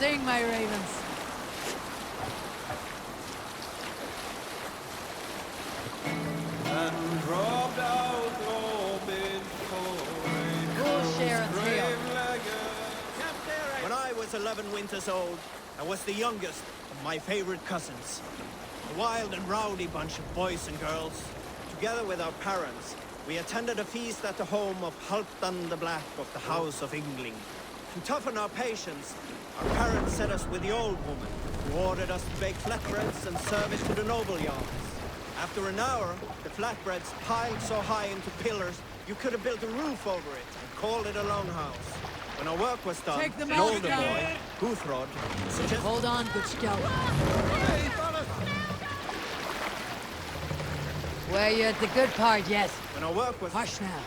Sing, my ravens. And dropped out We'll share a tale. When I was 11 winters old, I was the youngest of my favorite cousins. A wild and rowdy bunch of boys and girls. Together with our parents, we attended a feast at the home of Halfdan the Black of the House of Yngling. To toughen our patience, our parents set us with the old woman, who ordered us to bake flatbreads and serve it to the noble yards. After an hour, the flatbreads piled so high into pillars, you could have built a roof over it and called it a longhouse. When our work was done, Take them an out older now. boy, Guthrod, suggested... Hold on, good scout. Were you at the good part yet? When our work was... Hush now.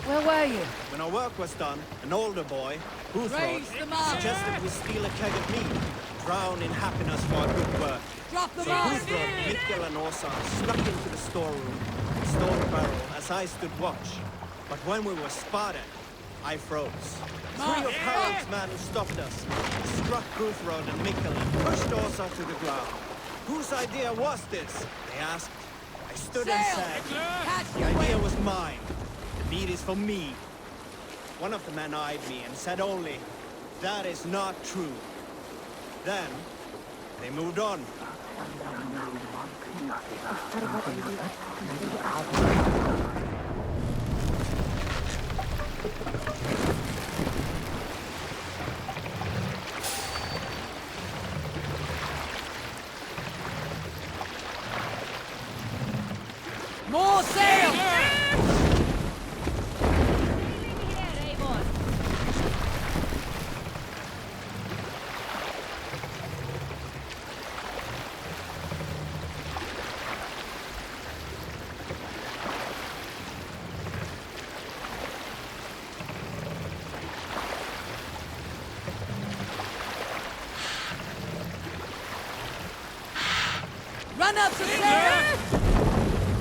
Where were you? When our work was done, an older boy, Guthrod, Raise the mast. suggested we steal a keg of meat, drown in happiness for our good work. Drop the So mast. Guthrod, Mikkel and Åsa snuck into the storeroom and stole the barrel as I stood watch. But when we were spotted, I froze. Three of Harald's men stopped us, struck Guthrod and Mikkel and pushed Åsa to the ground. Whose idea was this? They asked. I stood and Sail! said, Catch the the idea wind. was mine. The meat is for me. One of the men eyed me and said only, that is not true. Then, they moved on. More sail! Run up to sail!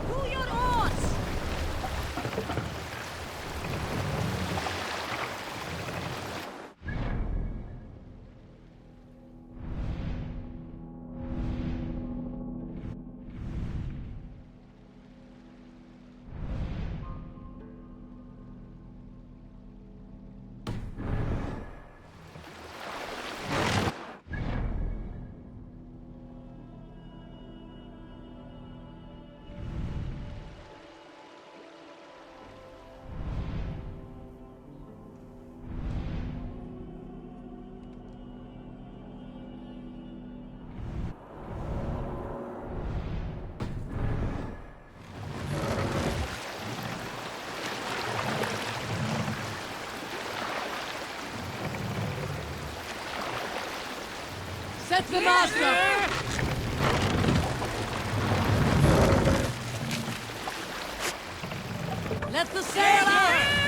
Pull your oars! Set the mast up! Let the sail out!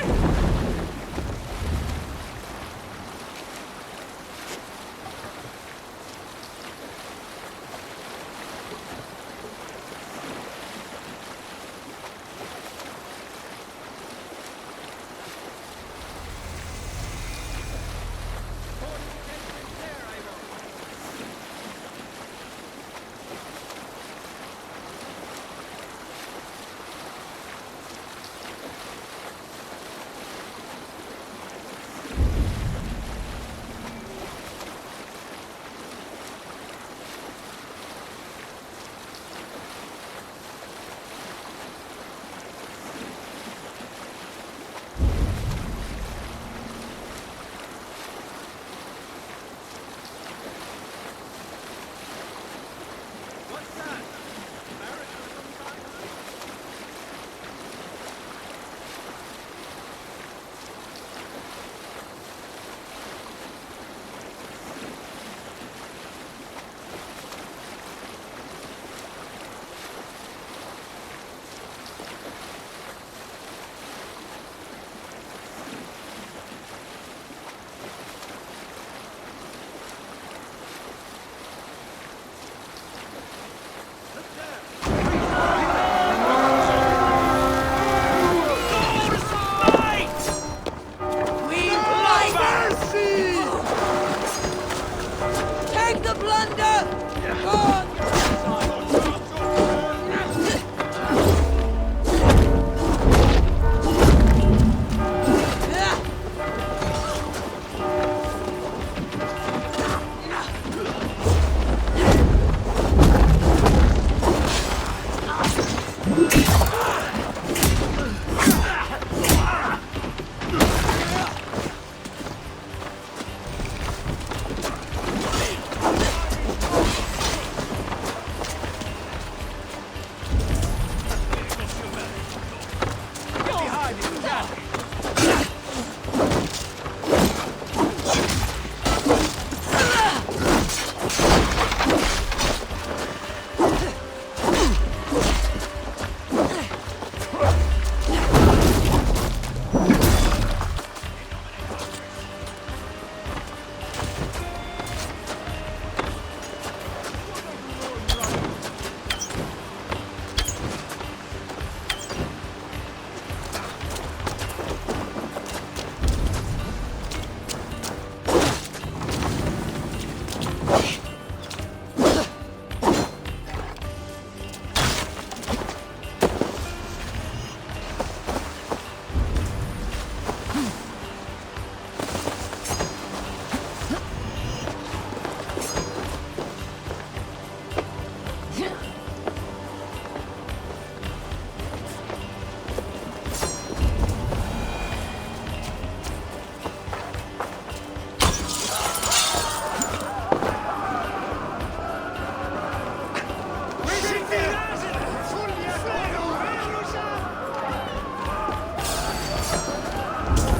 plunder! On!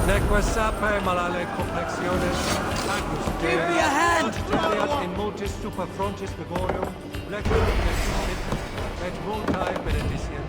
Neque sape malale complexiones, Give me a hand! Teriat in multis super frontis vigorium, lectum exusit, et multae benedicient.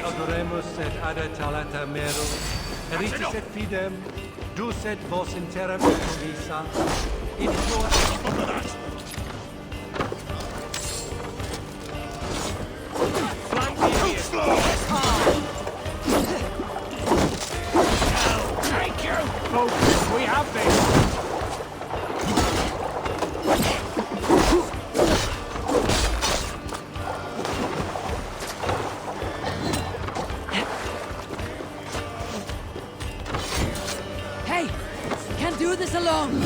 Adoremus et adetalata mero, eritis et fidem, dus et vos in terram visa, in flor. Thank you! Folks, we have this! Hey! Can't do this alone!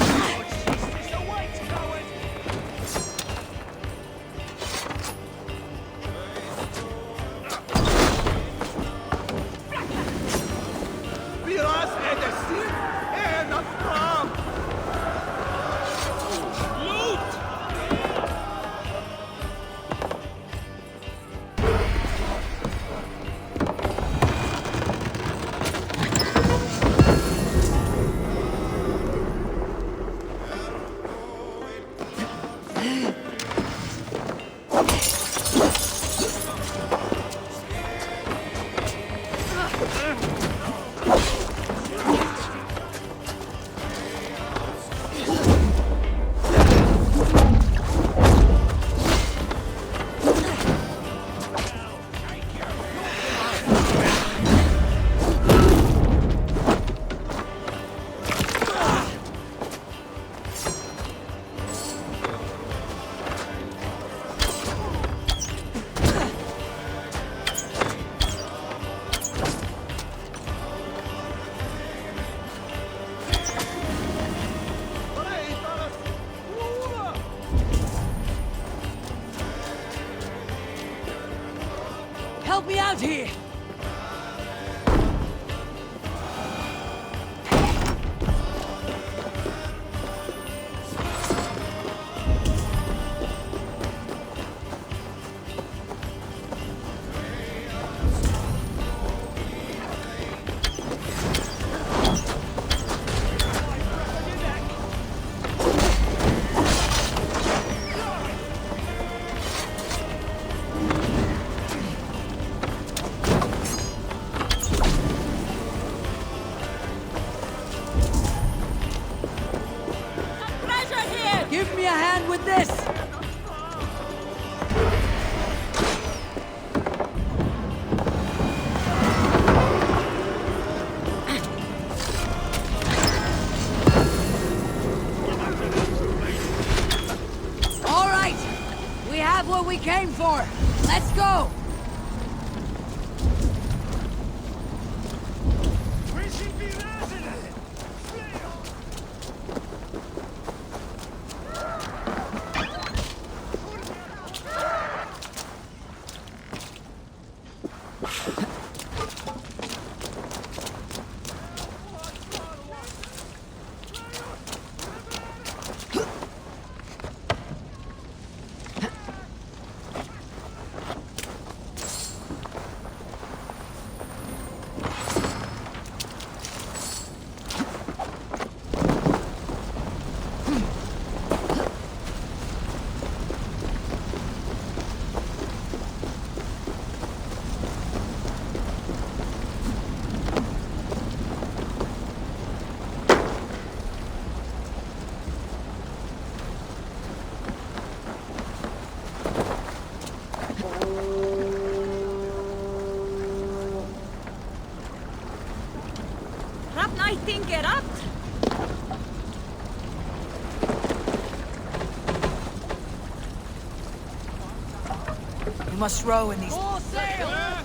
Help me out here! for. Let's go! You must row in these... Full sail!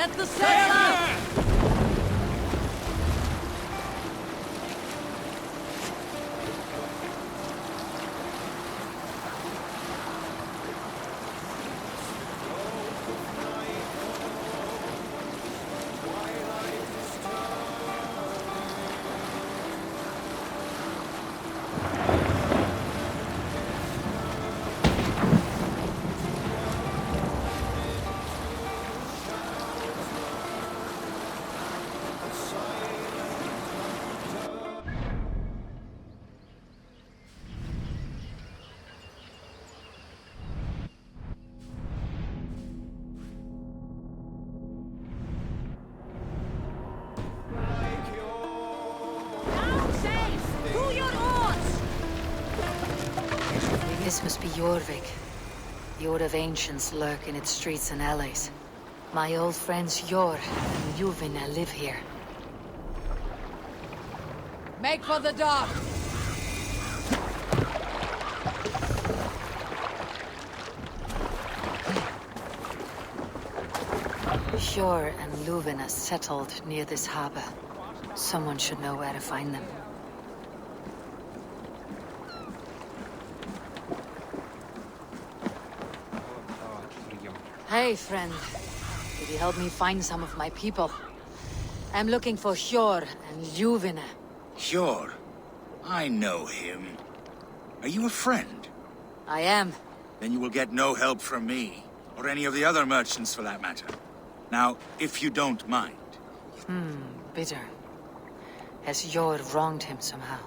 Let the sail out! This must be Jorvik. The Order of Ancients lurk in its streets and alleys. My old friends Jor and Juvina live here. Make for the dock! Jor and Luvina settled near this harbor. Someone should know where to find them. Hey, friend. Could you help me find some of my people? I'm looking for Hjor and Juvina. Sure. I know him. Are you a friend? I am. Then you will get no help from me, or any of the other merchants for that matter. Now, if you don't mind. Bitter. Has Hjor wronged him somehow?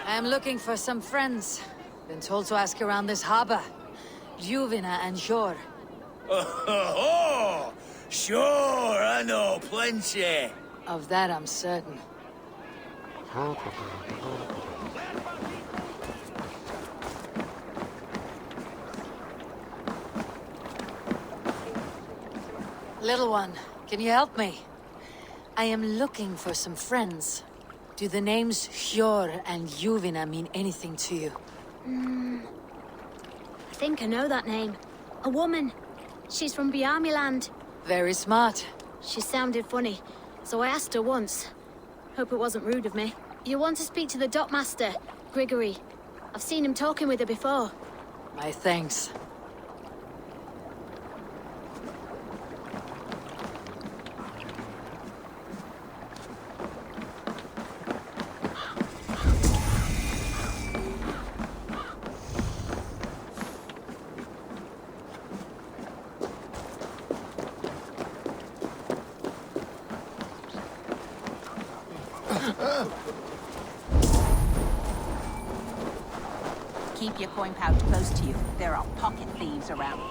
I'm looking for some friends. Been told to ask around this harbor. Juvina and Hjor. Oh, sure, I know plenty. Of that I'm certain. Little one, can you help me? I am looking for some friends. Do the names Hjor and Juvina mean anything to you? I think I know that name. A woman. She's from Biamiland. Very smart. She sounded funny, so I asked her once. Hope it wasn't rude of me. You want to speak to the dockmaster, Grigory. I've seen him talking with her before. My thanks. Keep your coin pouch close to you. There are pocket thieves around.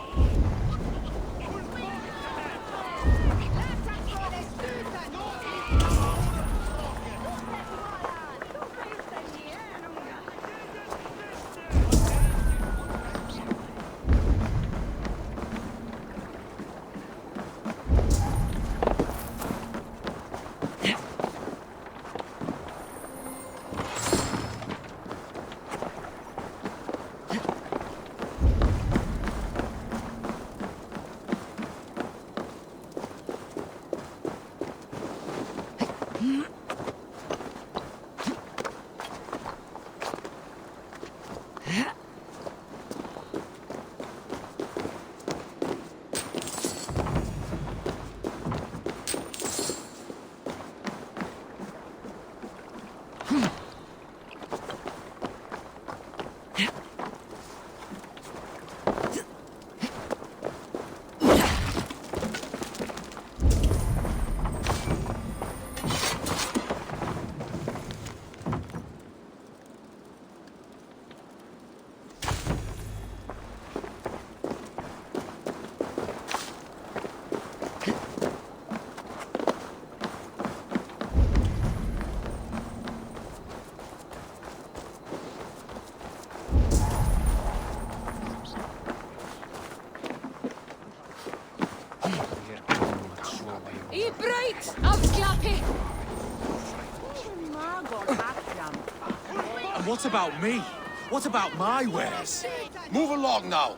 And what about me? What about my wares? Move along now.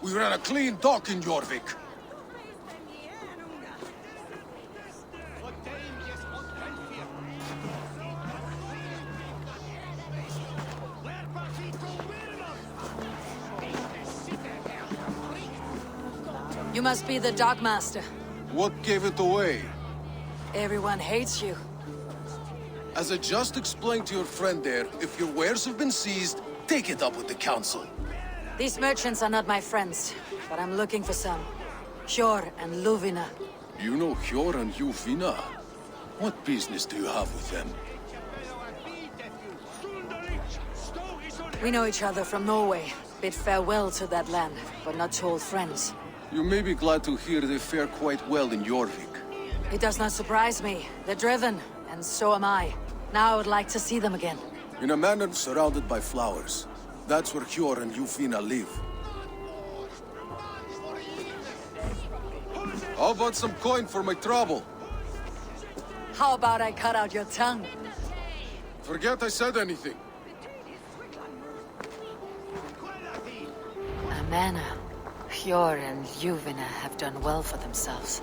We ran a clean dock in Jorvik. You must be the dockmaster. What gave it away? Everyone hates you. As I just explained to your friend there, if your wares have been seized, take it up with the council. These merchants are not my friends, but I'm looking for some. Hjor and Luvina. You know Hjor and Juvina? What business do you have with them? We know each other from Norway. Bid farewell to that land, but not to old friends. You may be glad to hear they fare quite well in Jorvik. It does not surprise me. They're driven, and so am I. Now I would like to see them again. In a manor surrounded by flowers. That's where Hjor and Juvina live. How about some coin for my trouble? How about I cut out your tongue? Forget I said anything. Amana, Hjor and Juvina have done well for themselves.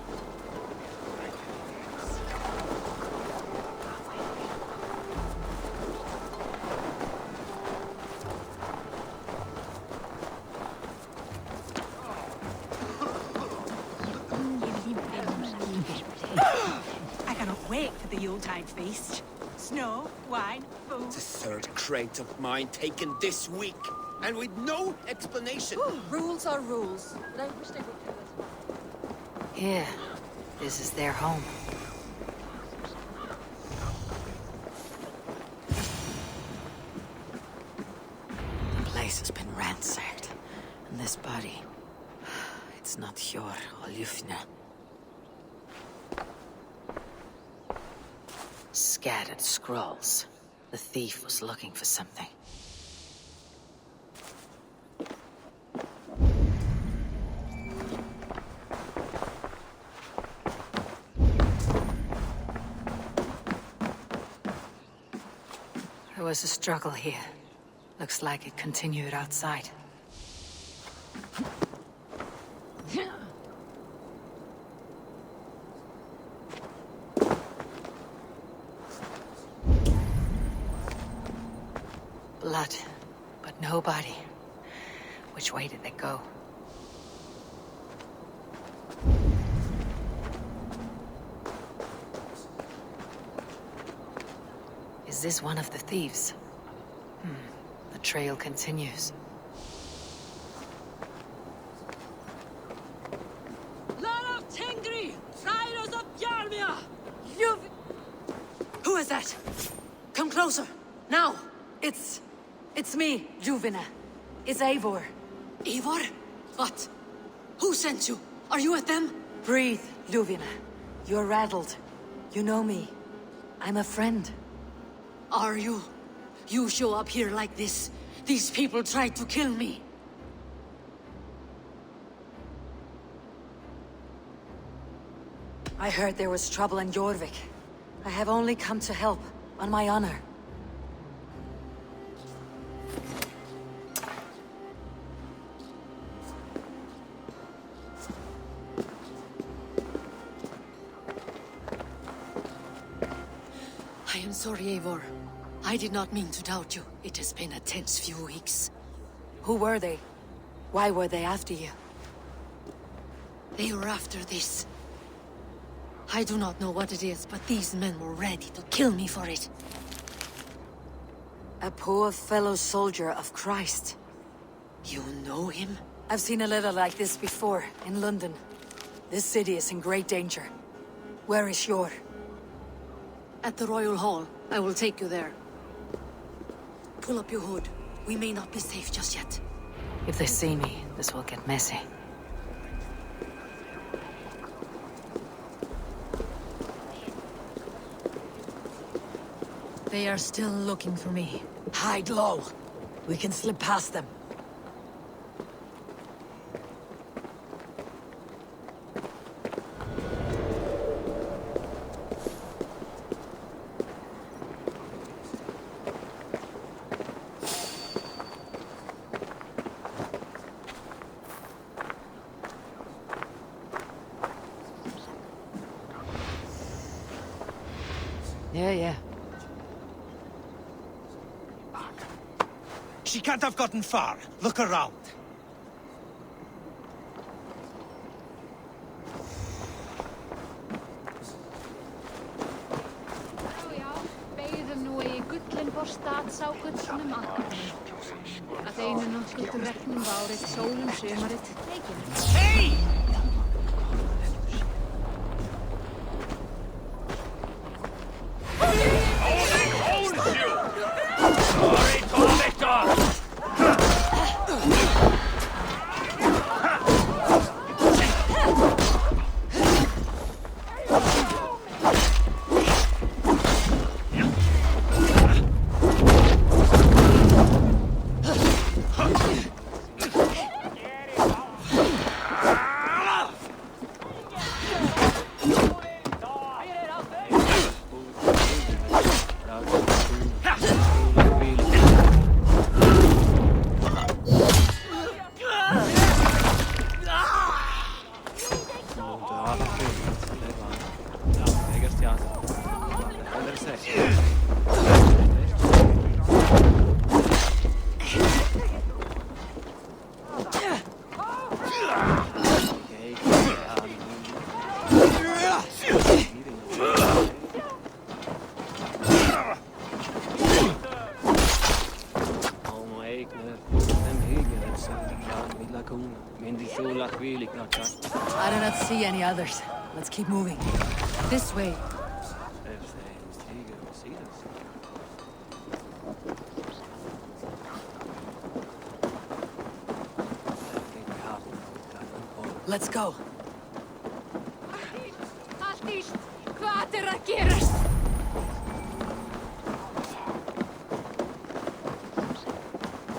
cannot wait for the Yuletide feast. Snow, wine, food. The third crate of mine taken this week, and with no explanation. Rules are rules, but I wish they would do it. Here. This is their home. The place has been ransacked. And this body... It's not Hjor or Ljufna. Scattered scrolls. The thief was looking for something. There was a struggle here. Looks like it continued outside. Blood, but no body. Which way did they go? Is this one of the thieves? The trail continues. Lot of Tengri! Riders of Yarmia! Who is that? Come closer, now! It's me, Juvina. It's Eivor. Eivor? What? Who sent you? Are you with them? Breathe, Juvina. You're rattled. You know me. I'm a friend. Are you? You show up here like this. These people tried to kill me. I heard there was trouble in Jorvik. I have only come to help, on my honor. I am sorry, Eivor. I did not mean to doubt you. It has been a tense few weeks. Who were they? Why were they after you? They were after this. I do not know what it is, but these men were ready to kill me for it. A poor fellow soldier of Christ. You know him? I've seen a little like this before, in London. This city is in great danger. Where is Hjor? At the Royal Hall. I will take you there. Pull up your hood. We may not be safe just yet. If they see me, this will get messy. They are still looking for me. Hide low. We can slip past them. Yeah. She can't have gotten far. Look around. Já, beygðum nú í Gullinborstad sá gullnum akkurinn. Að einu náttúrtu verknum várið sólum sumarið leikinu. Hey! do not see any others. Let's keep moving. This way. Let's go.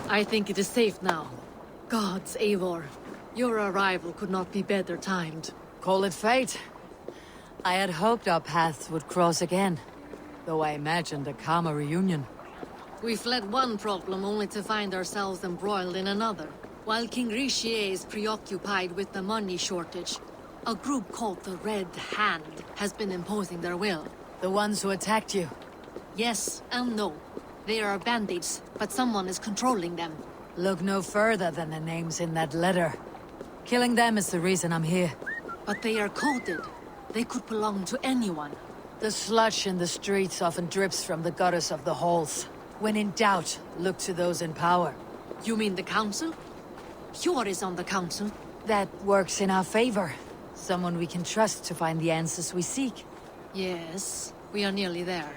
I think it is safe now. Gods, Eivor. Your arrival could not be better timed. Call it fate. I had hoped our paths would cross again, though I imagined a calmer reunion. We fled one problem only to find ourselves embroiled in another. While King Richier is preoccupied with the money shortage, a group called the Red Hand has been imposing their will. The ones who attacked you? Yes and no. They are bandits, but someone is controlling them. Look no further than the names in that letter. Killing them is the reason I'm here. But they are coded. They could belong to anyone. The sludge in the streets often drips from the gutters of the halls. When in doubt, look to those in power. You mean the council? Hjor is on the council. That works in our favor. Someone we can trust to find the answers we seek. Yes, we are nearly there.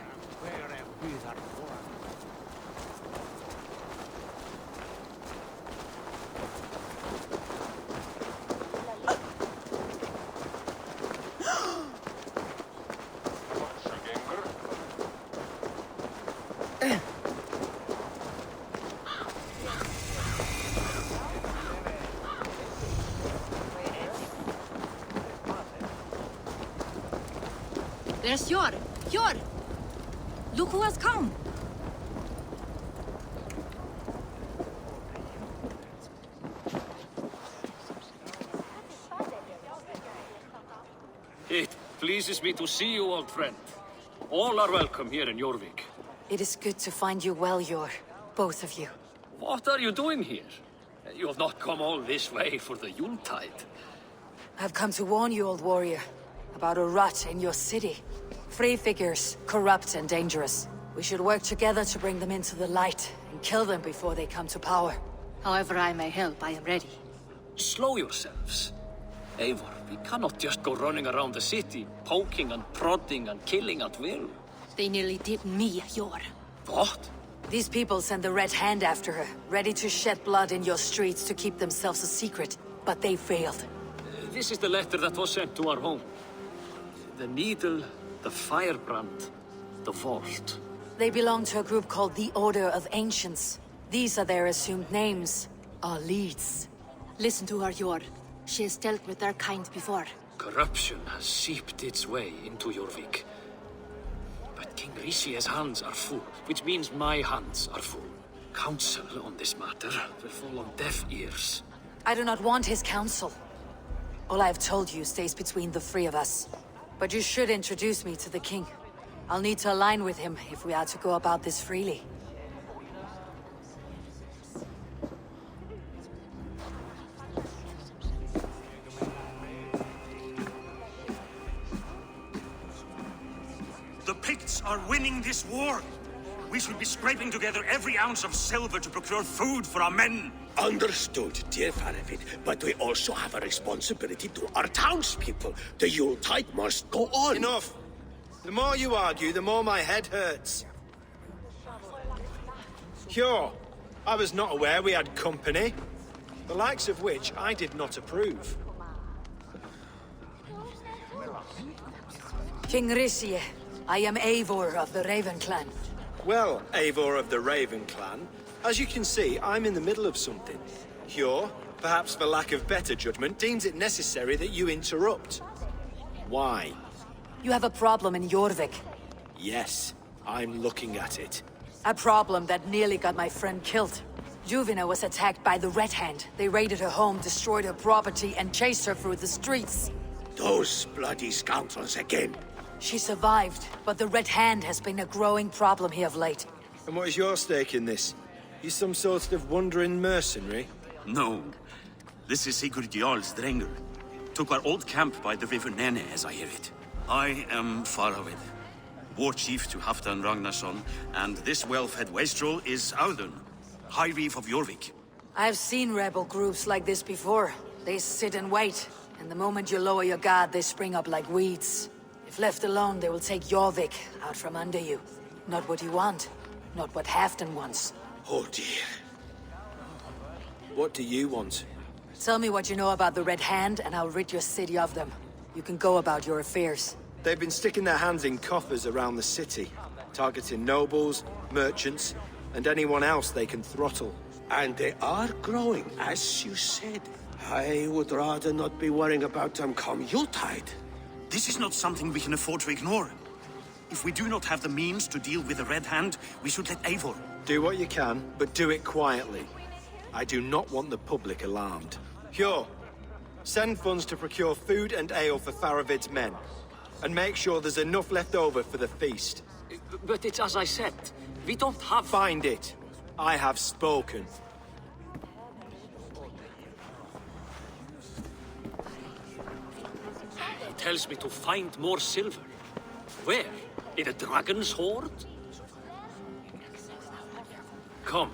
There's Hjor! Hjor! Look who has come! It pleases me to see you, old friend. All are welcome here in Jorvik. It is good to find you well, Hjor. Both of you. What are you doing here? You have not come all this way for the Yuletide. I've come to warn you, old warrior, about a rot in your city. Free figures, corrupt and dangerous. We should work together to bring them into the light and kill them before they come to power. However I may help, I am ready. Slow yourselves. Eivor, we cannot just go running around the city, poking and prodding and killing at will. They nearly did me, Hjor. What? These people sent the Red Hand after her, ready to shed blood in your streets to keep themselves a secret. But they failed. This is the letter that was sent to our home. The needle, the firebrand, the vault. They belong to a group called the Order of Ancients. These are their assumed names. Our leads. Listen to her, Hjor. She has dealt with their kind before. Corruption has seeped its way into Jorvik. But King Richier's hands are full, which means my hands are full. Counsel on this matter will fall on deaf ears. I do not want his counsel. All I have told you stays between the three of us. But you should introduce me to the king. I'll need to align with him if we are to go about this freely. The Picts are winning this war. We should be scraping together every ounce of silver to procure food for our men. Understood, dear Faravid, but we also have a responsibility to our townspeople. The Yuletide must go on. Enough! The more you argue, the more my head hurts. Hjor, I was not aware we had company, the likes of which I did not approve. King Richier, I am Eivor of the Raven Clan. Well, Eivor of the Raven Clan, as you can see, I'm in the middle of something. Hjor, perhaps for lack of better judgment, deems it necessary that you interrupt. Why? You have a problem in Jorvik. Yes, I'm looking at it. A problem that nearly got my friend killed. Juvina was attacked by the Red Hand. They raided her home, destroyed her property, and chased her through the streets. Those bloody scoundrels again. She survived, but the Red Hand has been a growing problem here of late. And what is your stake in this? You some sort of wandering mercenary? No. This is Sigurd Jarl's Drenger. Took our old camp by the river Nene, as I hear it. I am Faravid, war chief to Halfdan Ragnarsson, and this well-fed wastrel is Audun, High Reef of Jorvik. I've seen rebel groups like this before. They sit and wait, And the moment you lower your guard, they spring up like weeds. If left alone, they will take Jorvik out from under you. Not what you want, not what Halfdan wants. Oh dear. What do you want? Tell me what you know about the Red Hand, and I'll rid your city of them. You can go about your affairs. They've been sticking their hands in coffers around the city, targeting nobles, merchants, and anyone else they can throttle. And they are growing, as you said. I would rather not be worrying about them come Yuletide. This is not something we can afford to ignore. If we do not have the means to deal with the Red Hand, we should let Eivor. Do what you can, but do it quietly. I do not want the public alarmed. Hjor, send funds to procure food and ale for Faravid's men. And make sure there's enough left over for the feast. But it's as I said, we don't have... Find it. I have spoken. He tells me to find more silver. Where? In a dragon's hoard? Come,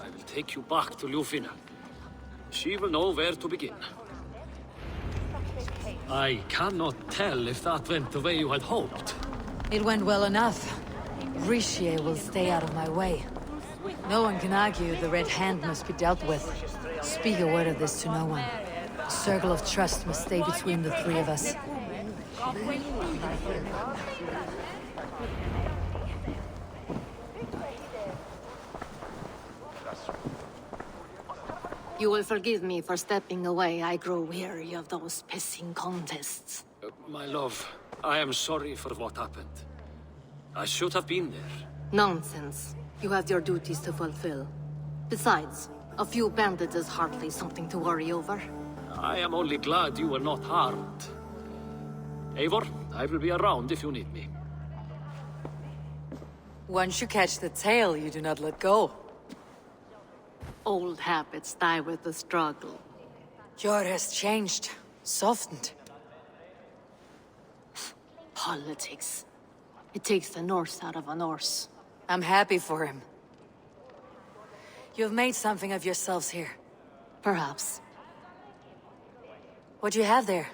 I will take you back to Ljufina. She will know where to begin. I cannot tell if that went the way you had hoped. It went well enough. Rishi will stay out of my way. No one can argue the Red Hand must be dealt with. Speak a word of this to no one. A circle of trust must stay between the three of us. You will forgive me for stepping away. I grow weary of those pissing contests. My love, I am sorry for what happened. I should have been there. Nonsense. You have your duties to fulfill. Besides, a few bandits is hardly something to worry over. I am only glad you were not harmed. Eivor, I will be around if you need me. Once you catch the tail, you do not let go. Old habits die with the struggle. Jor has changed, softened. Politics. It takes the Norse out of a Norse. I'm happy for him. You've made something of yourselves here. Perhaps. What do you have there?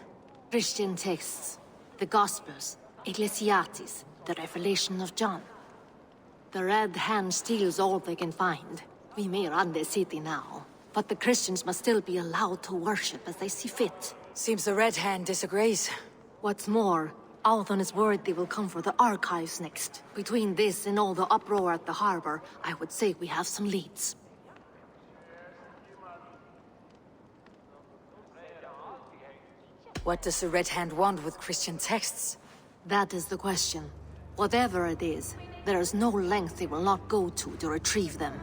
Christian texts. The Gospels. Ecclesiastes. The Revelation of John. The Red Hand steals all they can find. We may run the city now, but the Christians must still be allowed to worship as they see fit. Seems the Red Hand disagrees. What's more, Althon is worried they will come for the archives next. Between this and all the uproar at the harbor, I would say we have some leads. What does the Red Hand want with Christian texts? That is the question. Whatever it is, there is no length they will not go to retrieve them.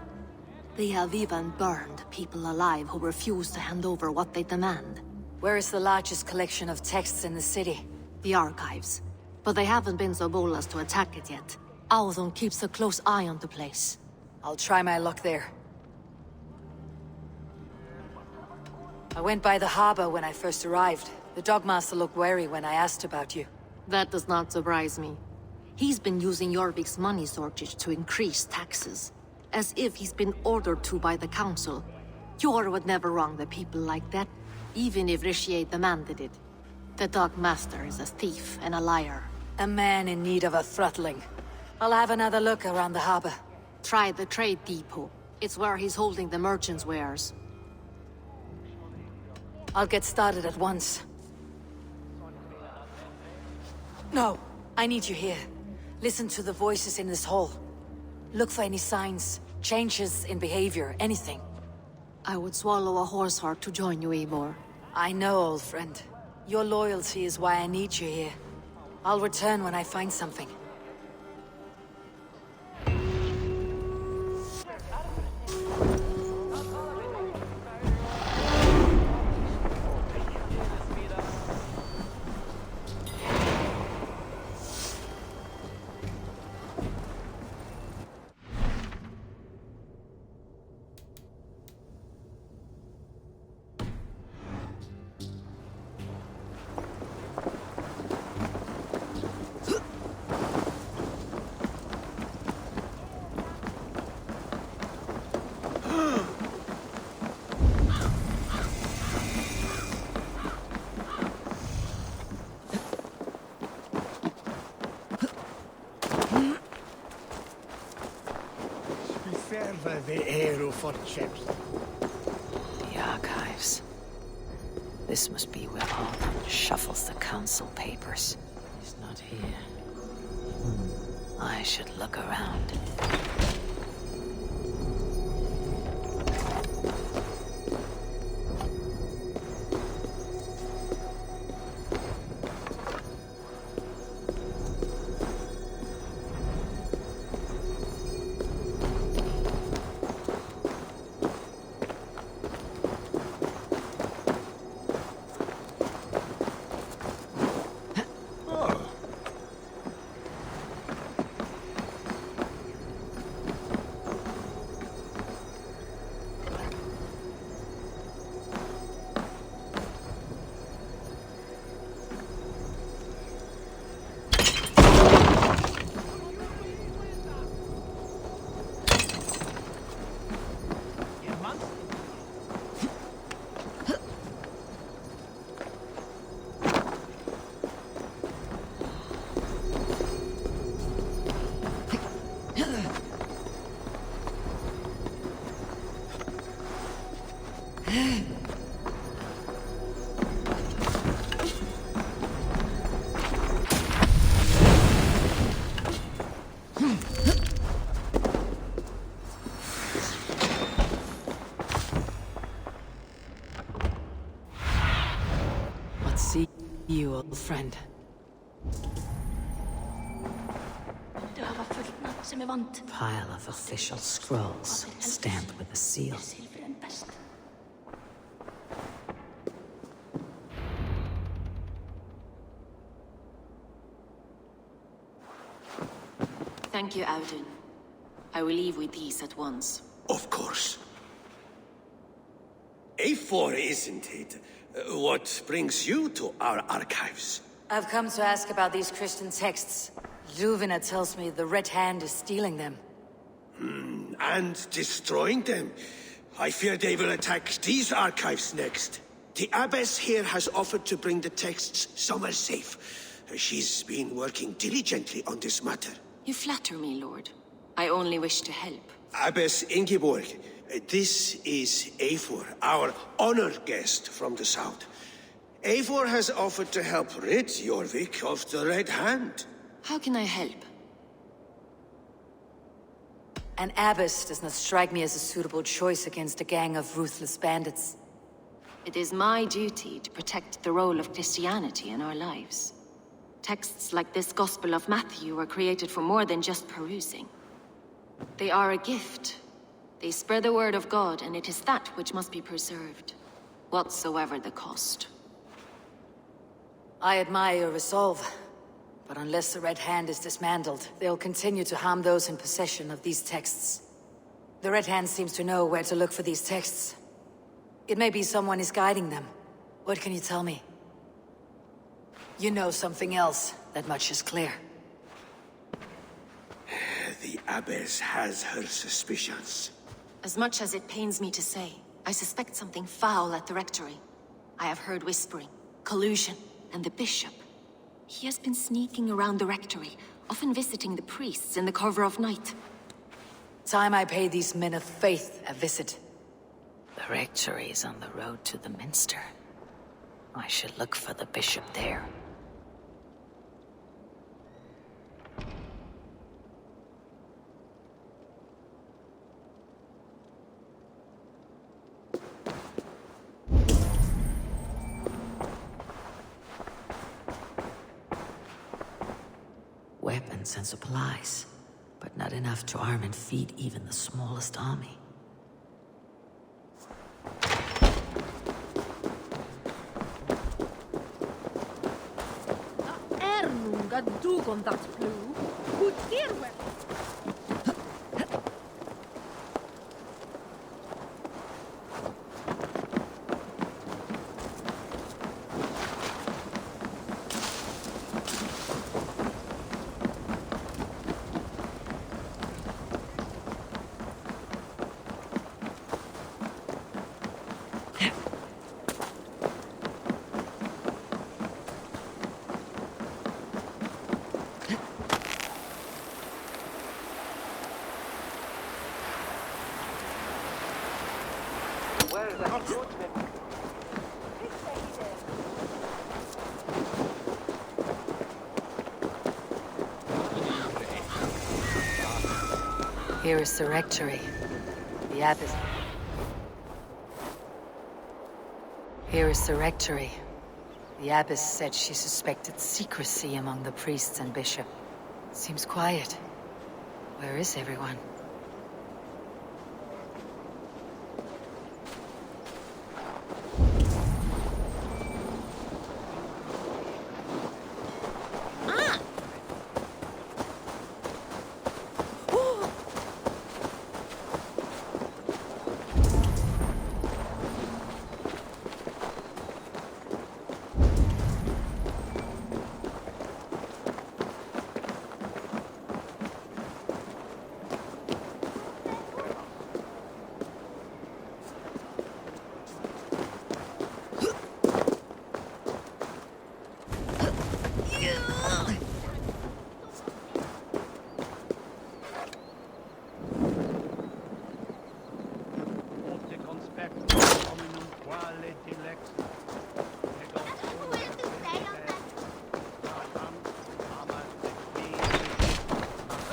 They have even burned people alive who refuse to hand over what they demand. Where is the largest collection of texts in the city? The archives. But they haven't been so bold as to attack it yet. Althon keeps a close eye on the place. I'll try my luck there. I went by the harbor when I first arrived. The Dogmaster looked wary when I asked about you. That does not surprise me. He's been using Jorvik's money shortage to increase taxes. As if he's been ordered to by the council. Jor would never wrong the people like that, even if Rishi demanded it. The Dogmaster is a thief and a liar. A man in need of a throttling. I'll have another look around the harbor. Try the trade depot. It's where he's holding the merchants' wares. I'll get started at once. No, I need you here. Listen to the voices in this hall. Look for any signs, changes in behavior, anything. I would swallow a horse heart to join you, Eivor. I know, old friend. Your loyalty is why I need you here. I'll return when I find something. The archives. This must be where Alden shuffles the council papers. He's not here. I should look around. See you, old friend. Pile of official scrolls, stamped with a seal. Thank you, Audun. I will leave with these at once. Of course. A4, isn't it? What brings you to our archives? I've come to ask about these Christian texts. Juvena tells me the Red Hand is stealing them. And destroying them. I fear they will attack these archives next. The abbess here has offered to bring the texts somewhere safe. She's been working diligently on this matter. You flatter me, Lord. I only wish to help. Abbess Ingeborg, this is Eivor, our honored guest from the south. Eivor has offered to help rid Jorvik of the Red Hand. How can I help? An abbess does not strike me as a suitable choice against a gang of ruthless bandits. It is my duty to protect the role of Christianity in our lives. Texts like this Gospel of Matthew were created for more than just perusing. They are a gift. They spread the word of God, and it is that which must be preserved, whatsoever the cost. I admire your resolve, but unless the Red Hand is dismantled, they'll continue to harm those in possession of these texts. The Red Hand seems to know where to look for these texts. It may be someone is guiding them. What can you tell me? You know something else, that much is clear. The abbess has her suspicions. As much as it pains me to say, I suspect something foul at the rectory. I have heard whispering, collusion, and the bishop. He has been sneaking around the rectory, often visiting the priests in the cover of night. Time I pay these men of faith a visit. The rectory is on the road to the minster. I should look for the bishop there. Weapons and supplies, but not enough to arm and feed even the smallest army. Ernunga dugon dat blue. Goed eerwe. Here is the rectory. The abbess. Here is the rectory. The abbess said she suspected secrecy among the priests and bishop. Seems quiet. Where is everyone?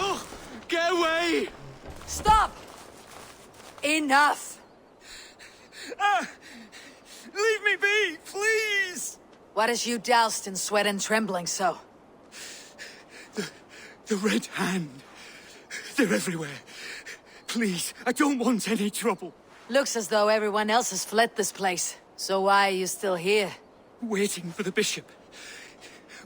Oh, get away! Stop! Enough! Leave me be, please! What has you doused in sweat and trembling so? The Red Hand. They're everywhere. Please, I don't want any trouble. Looks as though everyone else has fled this place. So why are you still here? Waiting for the bishop.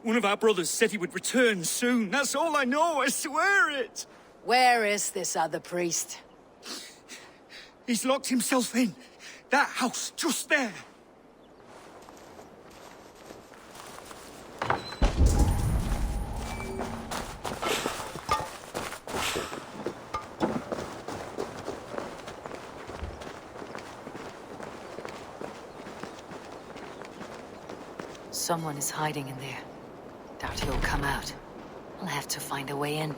One of our brothers said he would return soon. That's all I know, I swear it! Where is this other priest? He's locked himself in. That house, just there. Someone is hiding in there. Doubt he'll come out. I'll have to find a way in.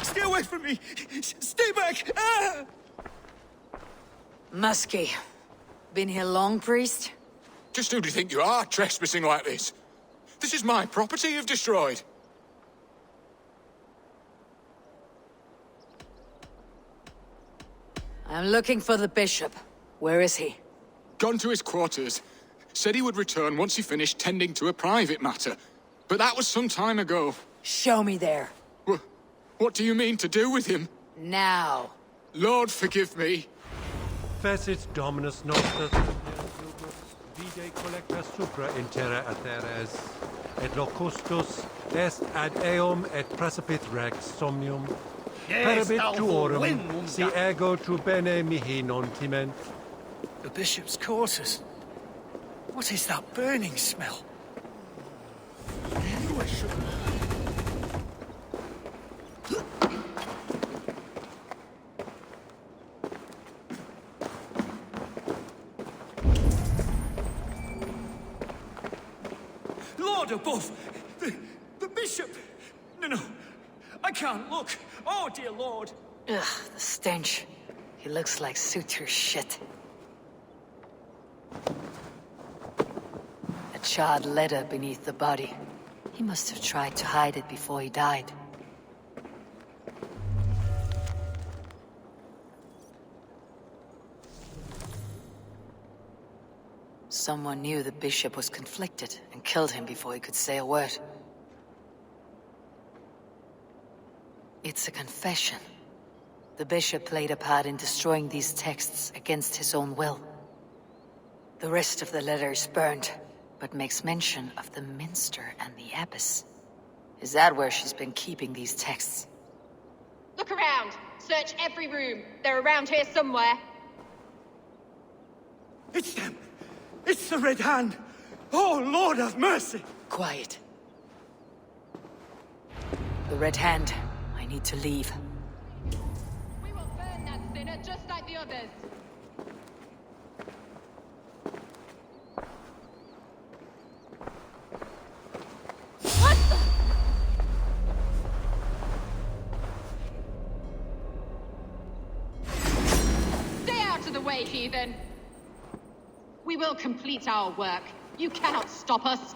Stay away from me! Stay back! Ah! Muskie. Been here long, priest? Just who do you think you are, trespassing like this? This is my property you've destroyed. I'm looking for the bishop. Where is he? Gone to his quarters. Said he would return once he finished tending to a private matter. But that was some time ago. Show me there. What do you mean to do with him? Now. Lord, forgive me. Fecit Dominus nostus vide collecta supra in terra aetheres, et locustus est ad eum et precipit rex somnium. Parabit tuorum, si ego tu bene mihi non timent. The bishop's quarters. What is that burning smell? Lord above! The bishop! No, I can't look. Oh, dear Lord. Ugh, the stench. He looks like suture shit. A charred letter beneath the body. He must have tried to hide it before he died. Someone knew the bishop was conflicted and killed him before he could say a word. It's a confession. The bishop played a part in destroying these texts against his own will. The rest of the letter is burned, but makes mention of the minster and the abbess. Is that where she's been keeping these texts? Look around. Search every room. They're around here somewhere. It's them! It's the Red Hand! Oh, Lord have mercy! Quiet. The Red Hand. need to leave. We will burn that sinner just like the others. Stay out of the way, heathen. We will complete our work. You cannot stop us.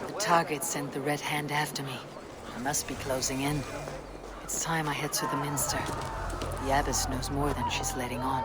The target sent the Red Hand after me. I must be closing in. It's time I head to the Minster. The Abbess knows more than she's letting on.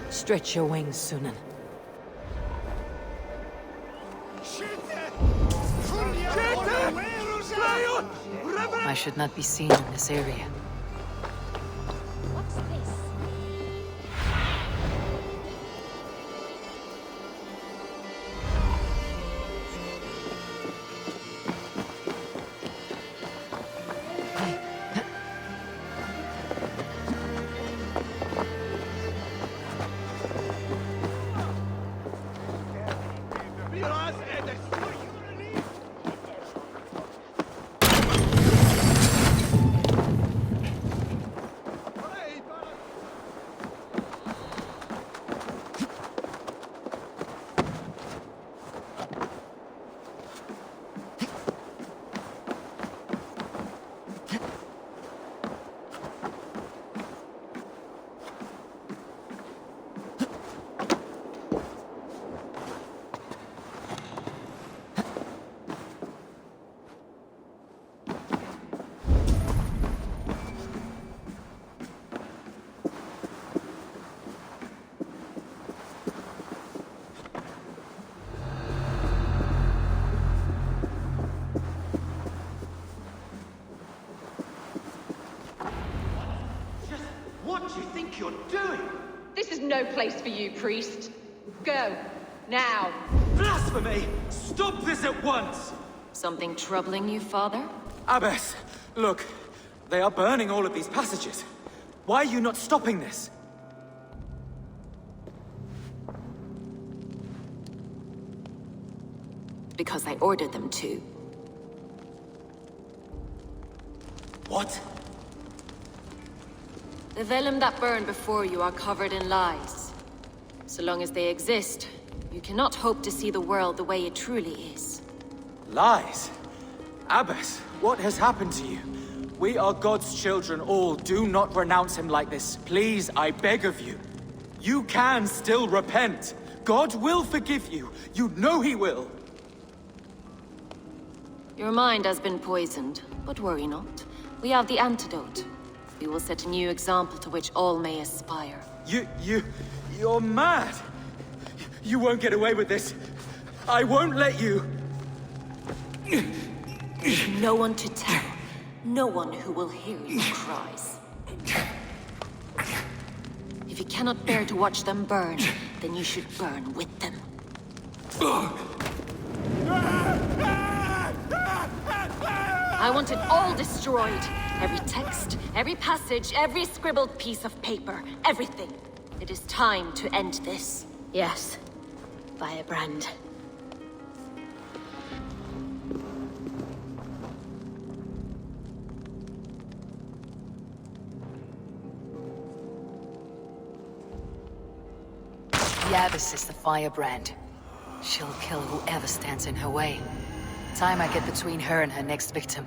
Stretch your wings, Sunan. I should not be seen in this area. What's this? no place for you, priest. Go, now. Blasphemy! Stop this at once! Something troubling you, Father? Abbess, look. They are burning all of these passages. Why are you not stopping this? Because I ordered them to. What? The vellum that burn before you are covered in lies. So long as they exist, you cannot hope to see the world the way it truly is. Lies? Abbess, what has happened to you? We are God's children all. Do not renounce him like this. Please, I beg of you. You can still repent. God will forgive you. You know he will. Your mind has been poisoned, but worry not. We have the antidote. We will set a new example to which all may aspire. You're mad! You won't get away with this. I won't let you! No one to tell. No one who will hear your cries. If you cannot bear to watch them burn, then you should burn with them. I want it all destroyed. Every text, every passage, every scribbled piece of paper. Everything. It is time to end this. Yes. Firebrand. The Abbess is the firebrand. She'll kill whoever stands in her way. Time I get between her and her next victim.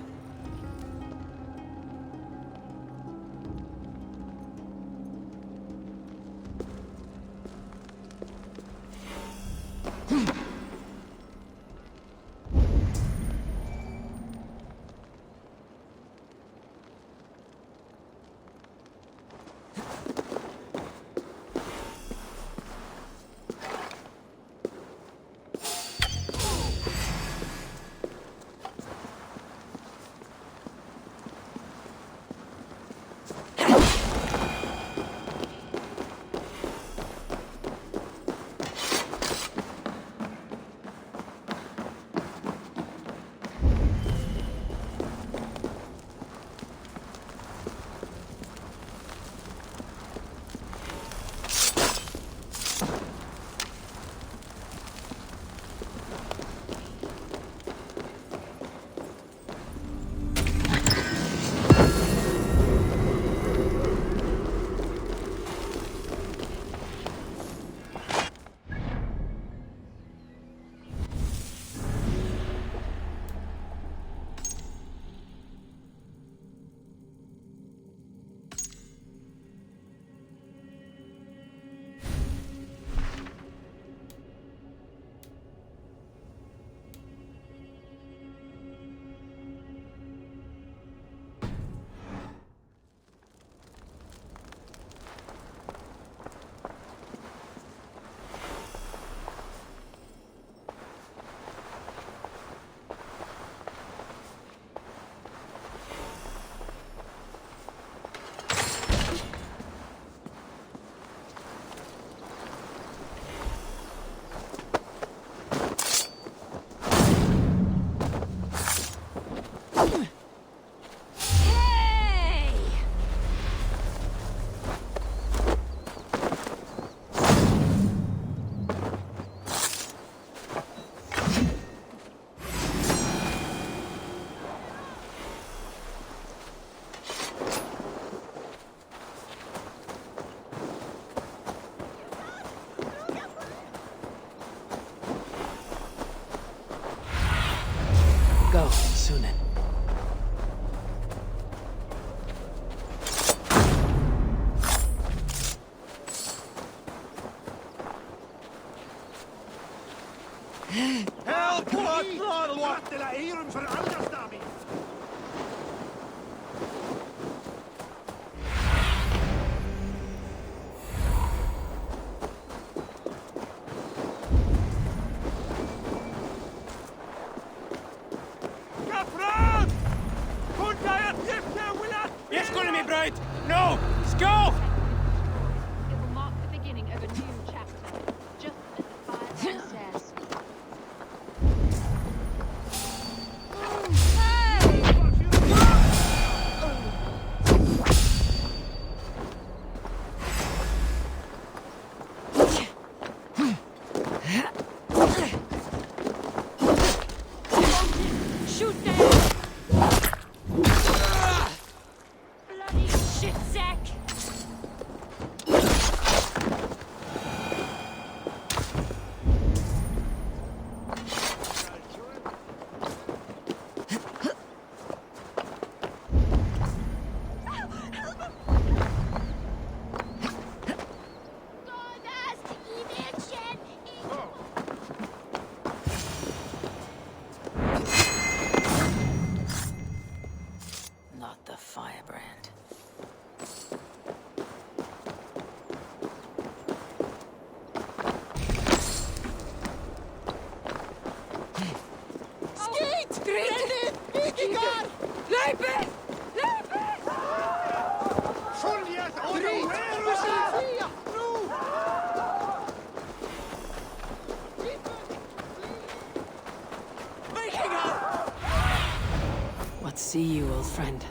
Go, Sunan. Help! Wat de la Ehren voor alles daarmee. Yes, me, bride! No! Let's go! It will mark the beginning of a Not the firebrand. Skeet! Grindin! Ikigar! Leipit! Leipit! Soldiers on the way! What see you, old friend?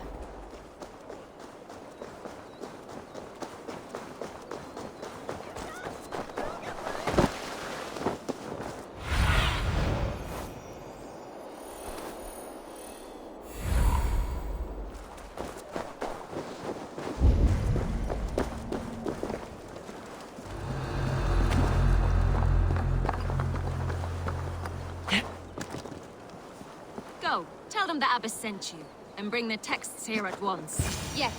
Go. Tell them the Abbess sent you, and bring the texts here at once. Yes.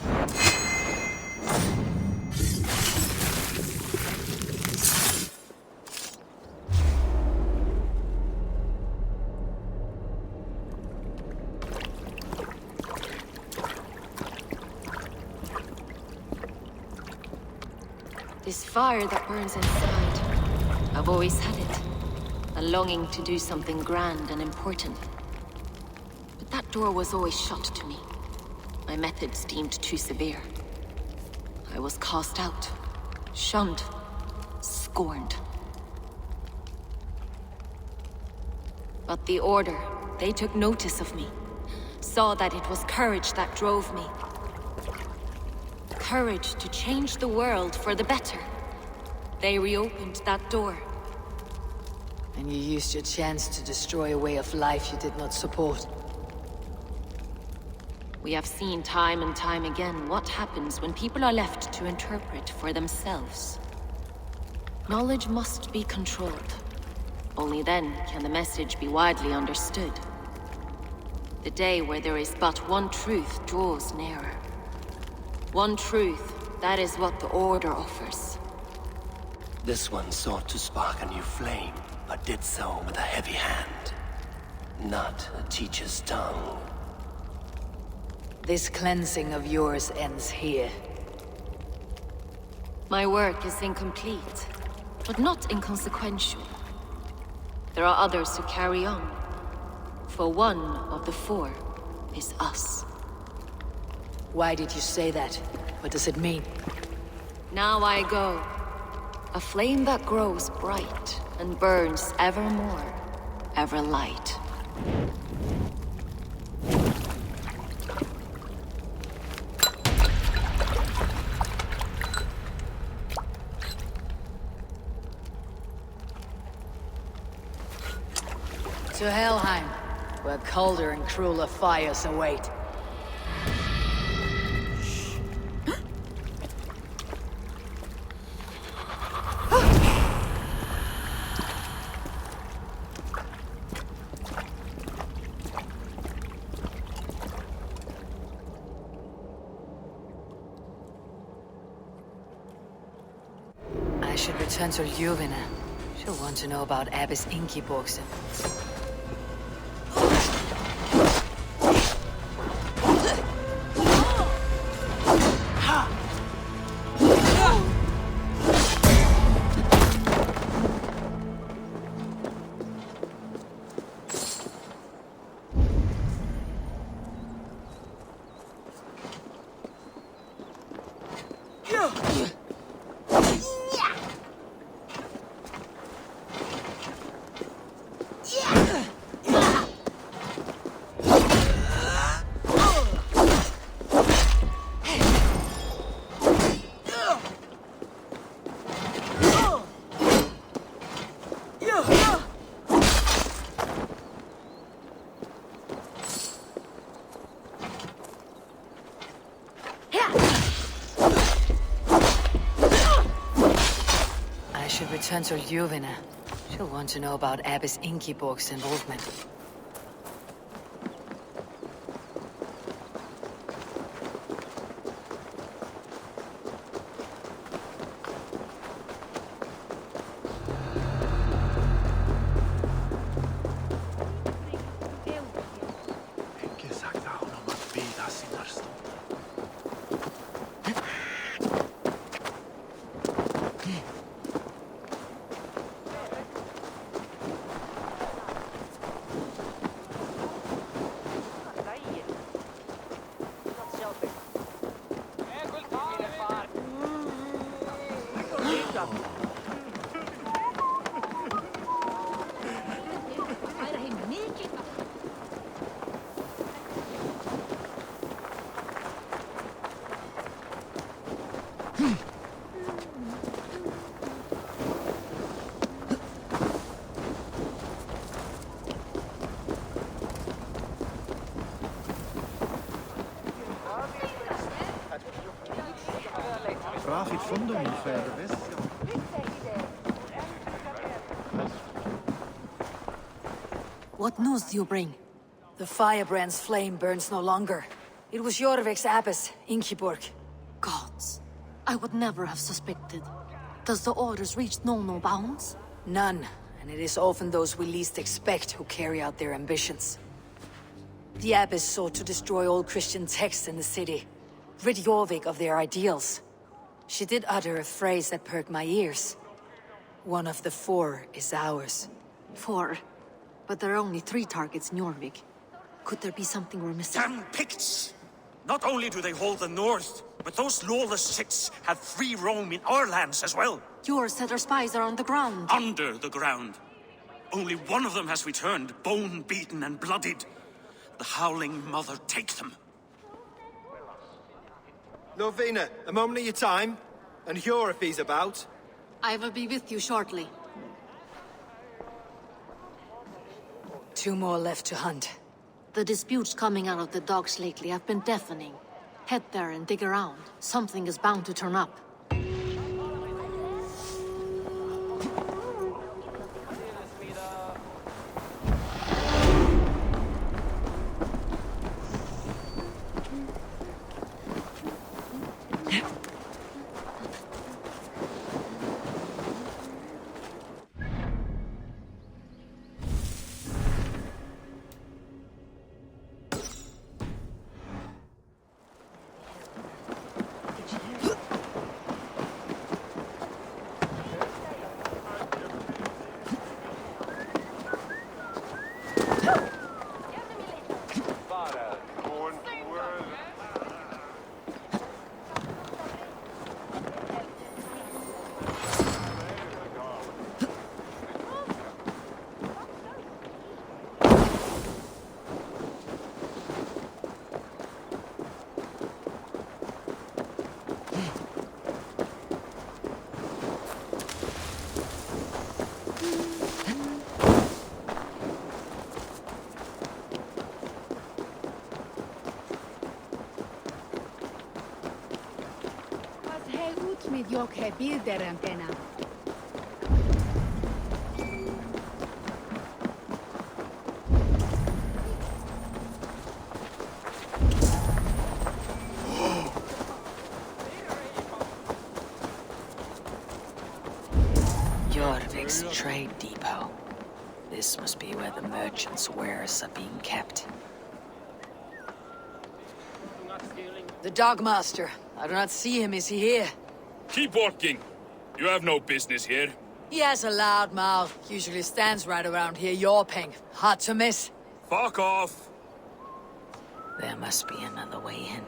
This fire that burns inside, I've always had it. A longing to do something grand and important. But that door was always shut to me. My methods deemed too severe. I was cast out, shunned, scorned. But the Order, they took notice of me. Saw that it was courage that drove me. Courage to change the world for the better. They reopened that door. And you used your chance to destroy a way of life you did not support. We have seen time and time again what happens when people are left to interpret for themselves. Knowledge must be controlled. Only then can the message be widely understood. The day where there is but one truth draws nearer. One truth, that is what the Order offers. This one sought to spark a new flame, but did so with a heavy hand. Not a teacher's tongue. This cleansing of yours ends here. My work is incomplete, but not inconsequential. There are others who carry on. For one of the four is us. Why did you say that? What does it mean? Now I go. A flame that grows bright and burns ever more, ever light. To Helheim, where colder and crueler fires await. I should return to Ljuvina. She'll want to know about Abbess Ingeborgsen. Return to Ljuvina. She'll want to know about Abbess Ingeborg's involvement. What news do you bring? The firebrand's flame burns no longer. It was Jorvik's abbess, Ingeborg. Gods, I would never have suspected. Does the orders reach no bounds? None, and it is often those we least expect who carry out their ambitions. The abbess sought to destroy all Christian texts in the city, rid Jorvik of their ideals. She did utter a phrase that perked my ears. One of the 4 is ours. 4? But there are only 3 targets in Jorvik. Could there be something we're missing? Damn Picts! Not only do they hold the north, but those lawless Siths have free roam in our lands as well. Yours said our spies are on the ground. Under the ground. Only one of them has returned, bone-beaten and bloodied. The Howling Mother take them. Lovina, a moment of your time. And Hjor if he's about. I will be with you shortly. 2 more left to hunt. The disputes coming out of the docks lately have been deafening. Head there and dig around. Something is bound to turn up. Jokhe bilderän penä. Jorvik's trade depot. This must be where the merchants' wares are being kept. The Dogmaster. I do not see him. Is he here? Keep walking. You have no business here. He has a loud mouth. Usually stands right around here yawping. Hard to miss. Fuck off. There must be another way in.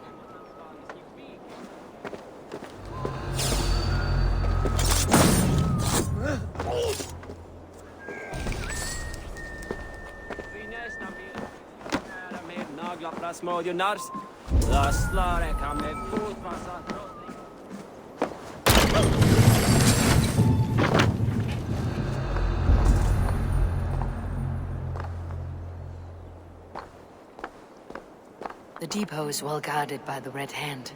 The depot is well guarded by the Red Hand.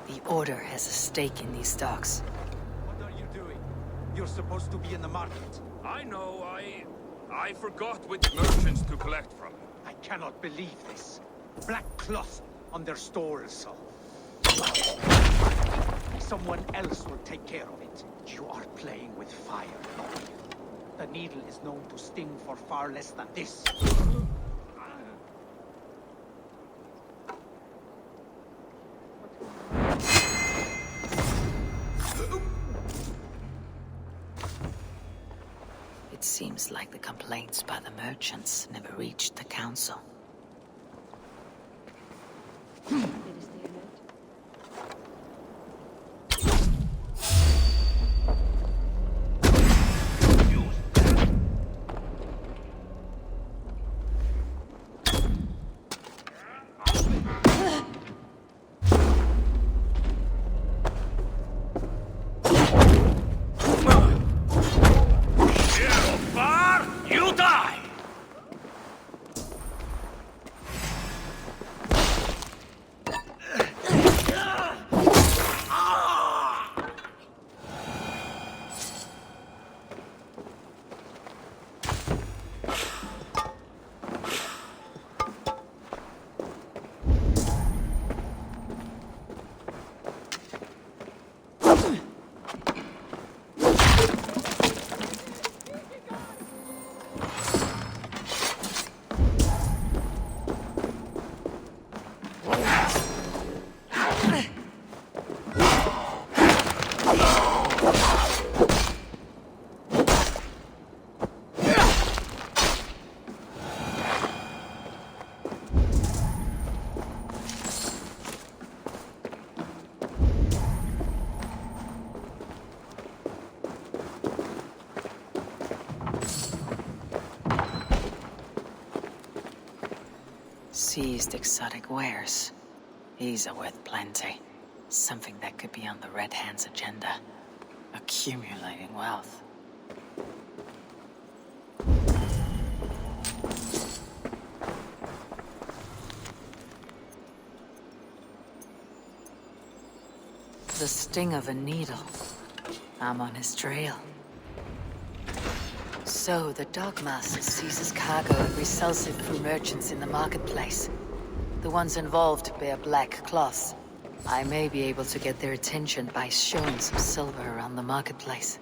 The Order has a stake in these stocks. What are you doing? You're supposed to be in the market. I know, I forgot which merchants to collect from. I cannot believe this. Black cloth on their stores. Someone else will take care of it. You are playing with fire. The needle is known to sting for far less than this. It seems like the complaints by the merchants never reached the council. seized exotic wares. These are worth plenty. Something that could be on the Red Hand's agenda. Accumulating wealth. The sting of a needle. I'm on his trail. So, the Dogmaster seizes cargo and resells it through merchants in the marketplace. The ones involved bear black cloths. I may be able to get their attention by showing some silver around the marketplace.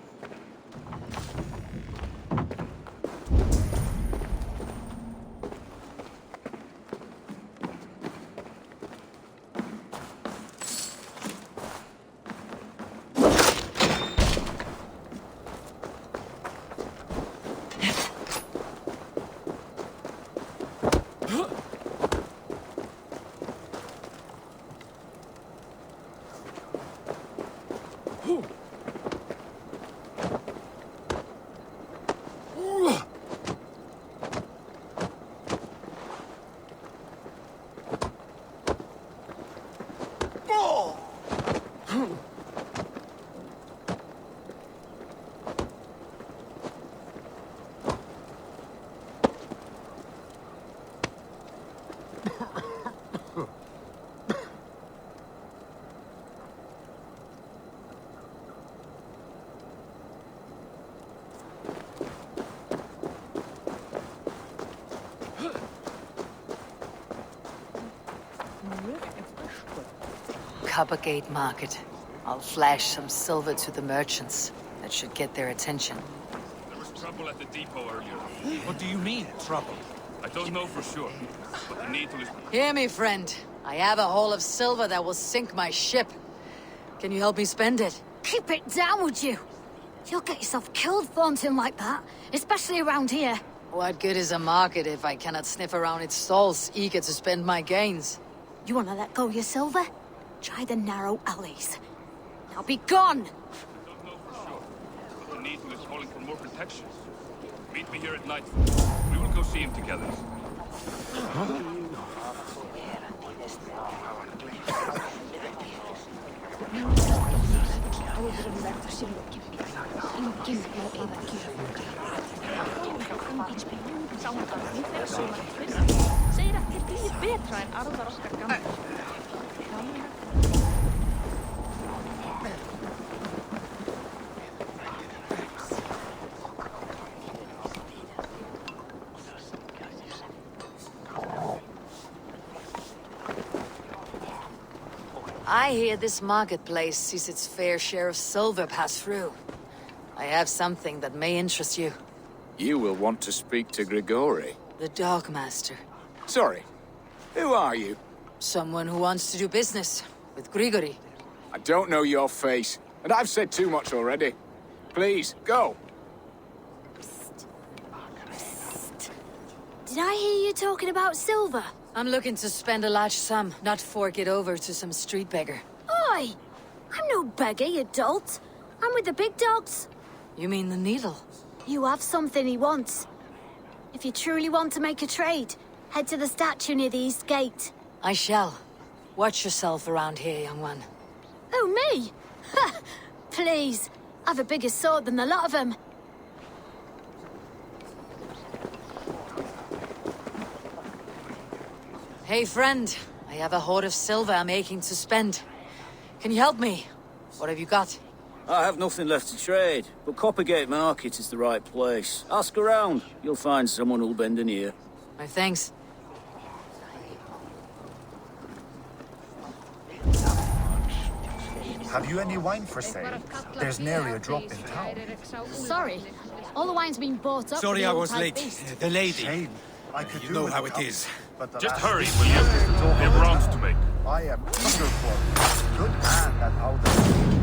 Coppergate Market. I'll flash some silver to the merchants. That should get their attention. There was trouble at the depot earlier. What do you mean, trouble? I don't know for sure, but the needle is... Hear me, friend. I have a haul of silver that will sink my ship. Can you help me spend it? Keep it down, would you? You'll get yourself killed flaunting like that, especially around here. What good is a market if I cannot sniff around its stalls, eager to spend my gains? You want to let go of your silver? Try the narrow alleys. Now be gone! I don't know for sure, but the needle is calling for more protection. Meet me here at night. We will go see him together. I hear this marketplace sees its fair share of silver pass through. I have something that may interest you. You will want to speak to Grigori. The Dogmaster. Sorry, who are you? Someone who wants to do business with Grigori. I don't know your face, and I've said too much already. Please, go. Did I hear you talking about silver? I'm looking to spend a large sum, not fork it over to some street beggar. Oi! I'm no beggar, you dolt. I'm with the big dogs. You mean the needle? You have something he wants. If you truly want to make a trade, head to the statue near the east gate. I shall. Watch yourself around here, young one. Oh, me? Ha! Please. I've a bigger sword than the lot of them. Hey, friend. I have a hoard of silver I'm aching to spend. Can you help me? What have you got? I have nothing left to trade, but Coppergate Market is the right place. Ask around. You'll find someone who'll bend an ear. My thanks. Have you any wine for sale? There's nary a drop in town. Sorry. All the wine's been bought up. Sorry I was late. The lady. Shame. I could You do know with how the it cup, is. but the Just last hurry, dish will you? is all We have over rounds that. to make. I am eager for it. Good hand at how the...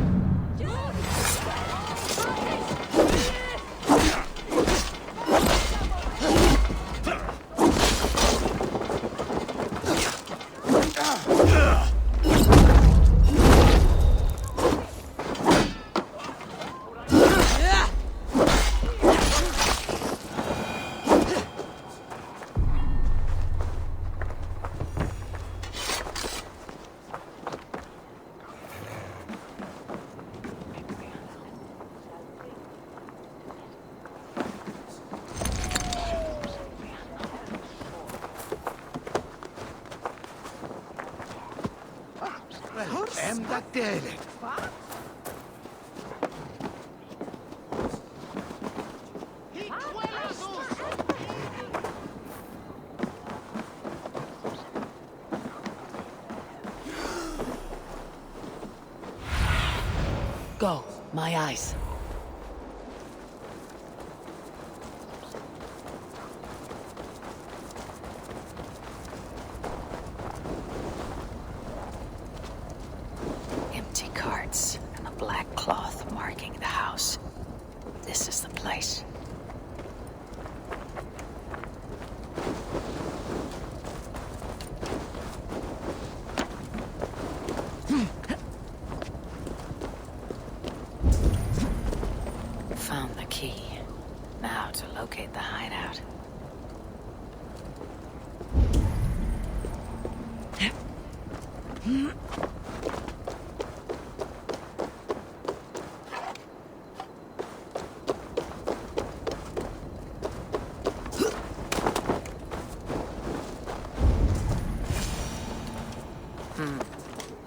Go, my eyes. Empty carts and a black cloth marking the house. This is the place. Found the key. Now to locate the hideout.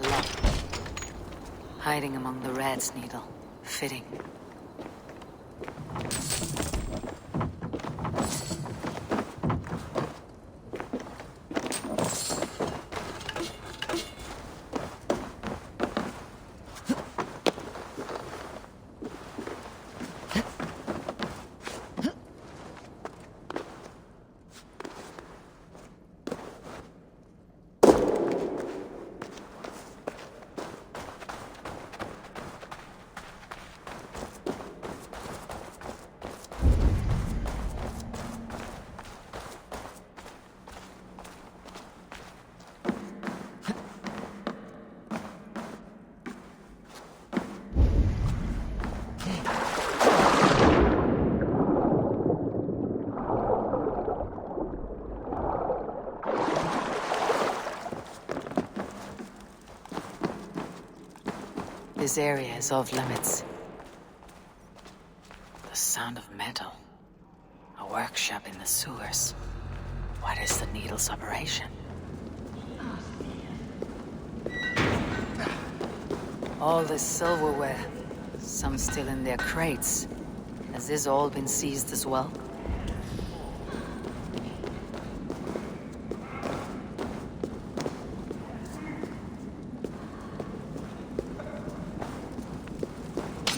Locked. Hiding among the rat's needle. Fitting. This area is off limits. The sound of metal. A workshop in the sewers. What is the needle's operation? All this silverware. Some still in their crates. Has this all been seized as well?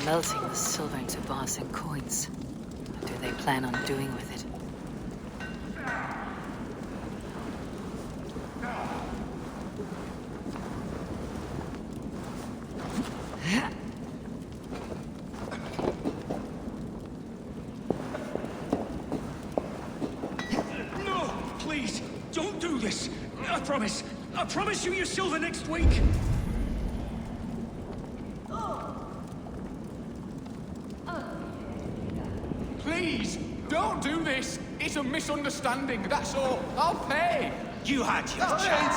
Melting the silver into bars and coins. What do they plan on doing with it? No! Please! Don't do this! I promise! I promise you your silver next week! Please, don't do this. It's a misunderstanding, that's all. I'll pay. You had your chance.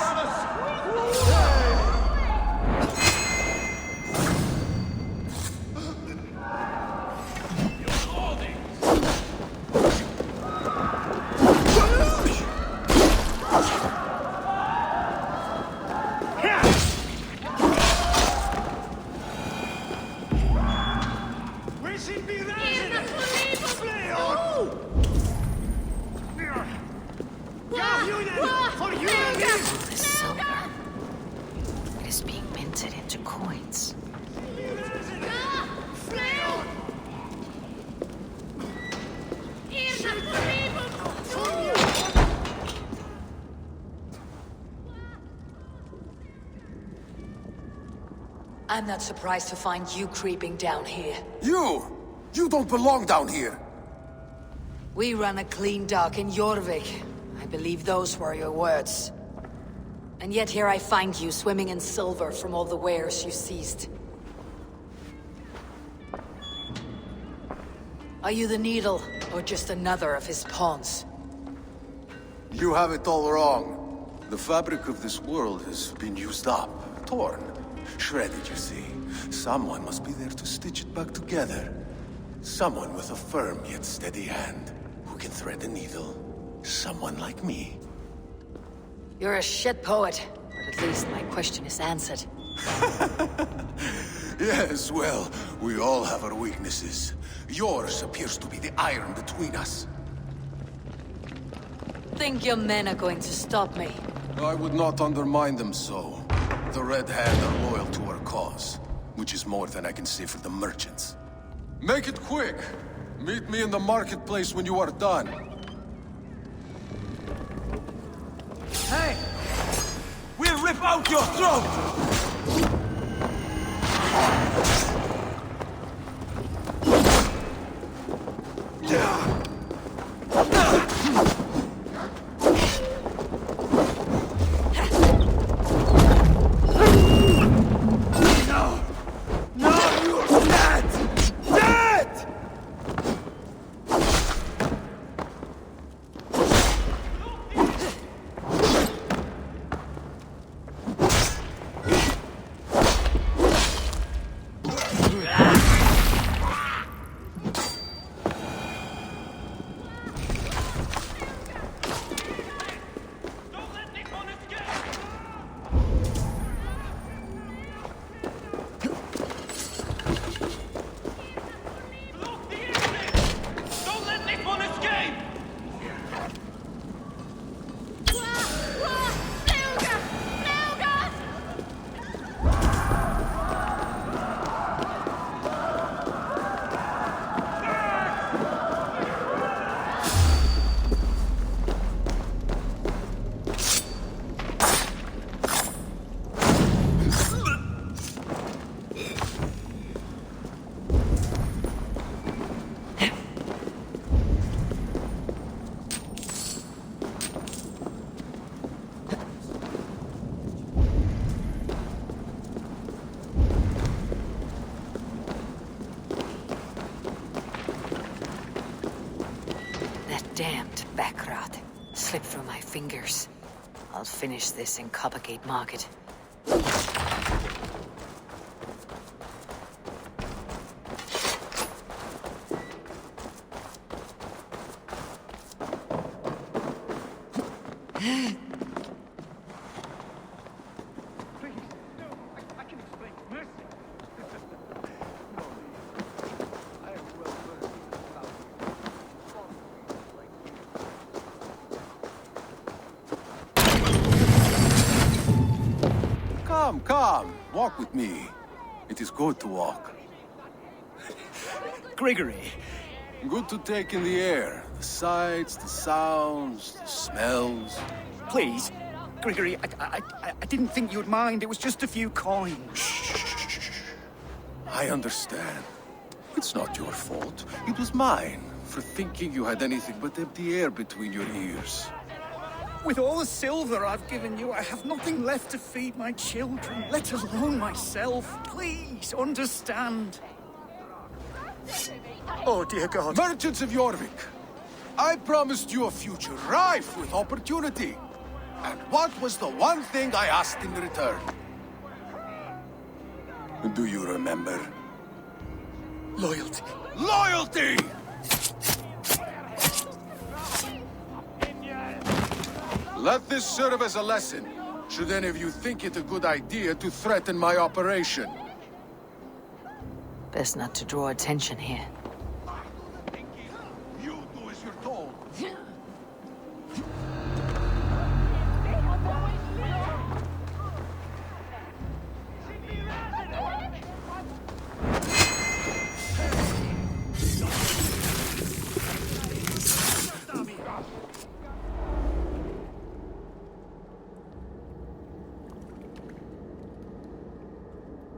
This silver. It is being minted into coins. I'm not surprised to find you creeping down here. You! You don't belong down here! We run a clean dock in Jorvik. I believe those were your words. And yet here I find you swimming in silver from all the wares you seized. Are you the Needle, or just another of his pawns? You have it all wrong. The fabric of this world has been used up, torn, shredded, you see. Someone must be there to stitch it back together. Someone with a firm yet steady hand, who can thread the needle. Someone like me. You're a shit poet, but at least my question is answered. Yes, well, we all have our weaknesses. Yours appears to be the iron between us. Think your men are going to stop me? I would not undermine them so. The Red Hand are loyal to our cause, which is more than I can say for the merchants. Make it quick! Meet me in the marketplace when you are done. Hey! We'll rip out your throat! Damned backrot. Slipped through my fingers. I'll finish this in Coppergate Market. Come, walk with me. It is good to walk. Grigory. Good to take in the air. The sights, the sounds, the smells. Please, Grigory, I didn't think you'd mind. It was just a few coins. I understand. It's not your fault. It was mine, for thinking you had anything but empty air between your ears. With all the silver I've given you, I have nothing left to feed my children, let alone myself. Please, understand. Oh, dear God. Merchants of Jorvik, I promised you a future rife with opportunity. And what was the one thing I asked in return? Do you remember? Loyalty. Loyalty! Let this serve as a lesson, should any of you think it a good idea to threaten my operation. Best not to draw attention here. You do as you're told.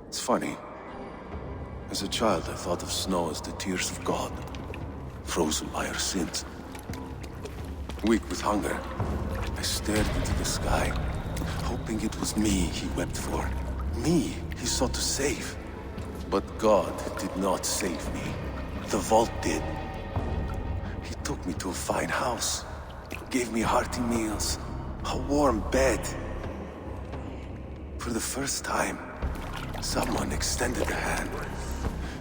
It's funny. As a child, I thought of snow as the tears of God, frozen by our sins. Weak with hunger, I stared into the sky, hoping it was me he wept for. Me he sought to save. But God did not save me. The vault did. He took me to a fine house, gave me hearty meals, a warm bed. For the first time, someone extended a hand,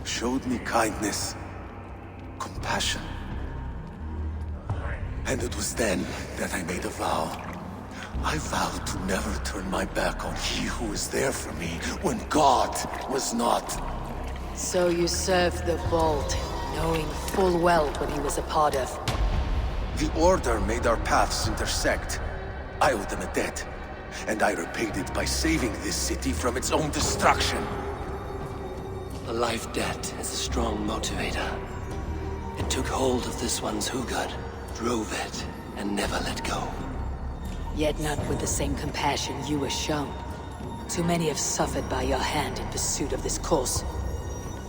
showed me kindness, compassion. And it was then that I made a vow. I vowed to never turn my back on he who was there for me when God was not. So you served the Vault, knowing full well what he was a part of. The Order made our paths intersect. I owed them a debt, and I repaid it by saving this city from its own destruction. A life debt is a strong motivator. It took hold of this one's Hugad, drove it, and never let go. Yet not with the same compassion you were shown. Too many have suffered by your hand in pursuit of this cause.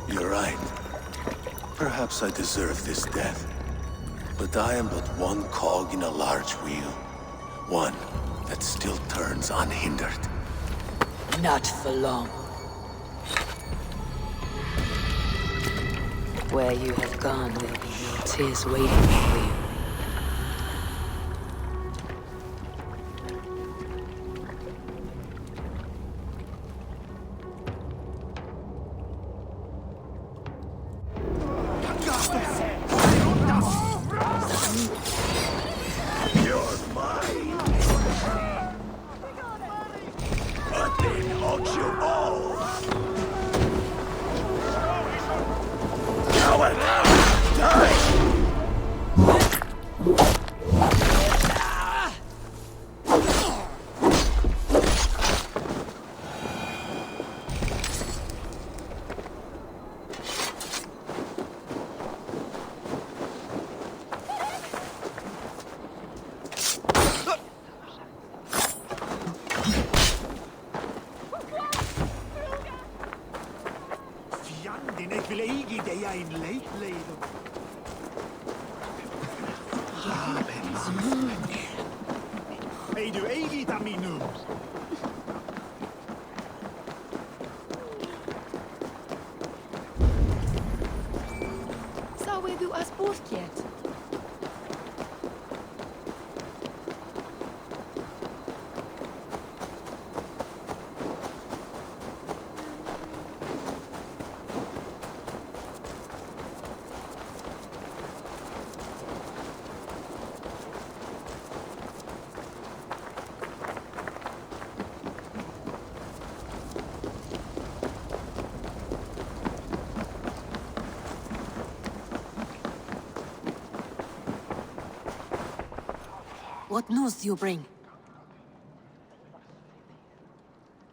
You're right. Perhaps I deserve this death. But I am but one cog in a large wheel. One that still turns unhindered. Not for long. Where you have gone, there'll be no tears waiting for you. What news do you bring?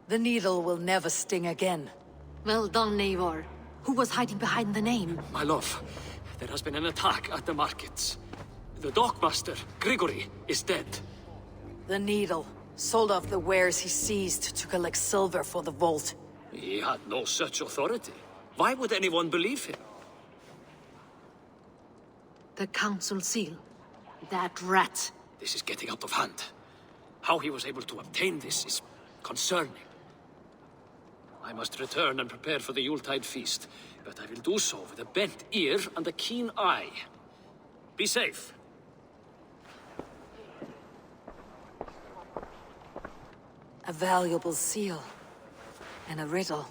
The needle will never sting again. Well done, Eivor. Who was hiding behind the name? My love, there has been an attack at the markets. The dockmaster, Grigory, is dead. The needle sold off the wares he seized to collect silver for the vault. He had no such authority. Why would anyone believe him? The council seal. That rat. This is getting out of hand. How he was able to obtain this is concerning. I must return and prepare for the Yuletide feast, but I will do so with a bent ear and a keen eye. Be safe. A valuable seal. And a riddle.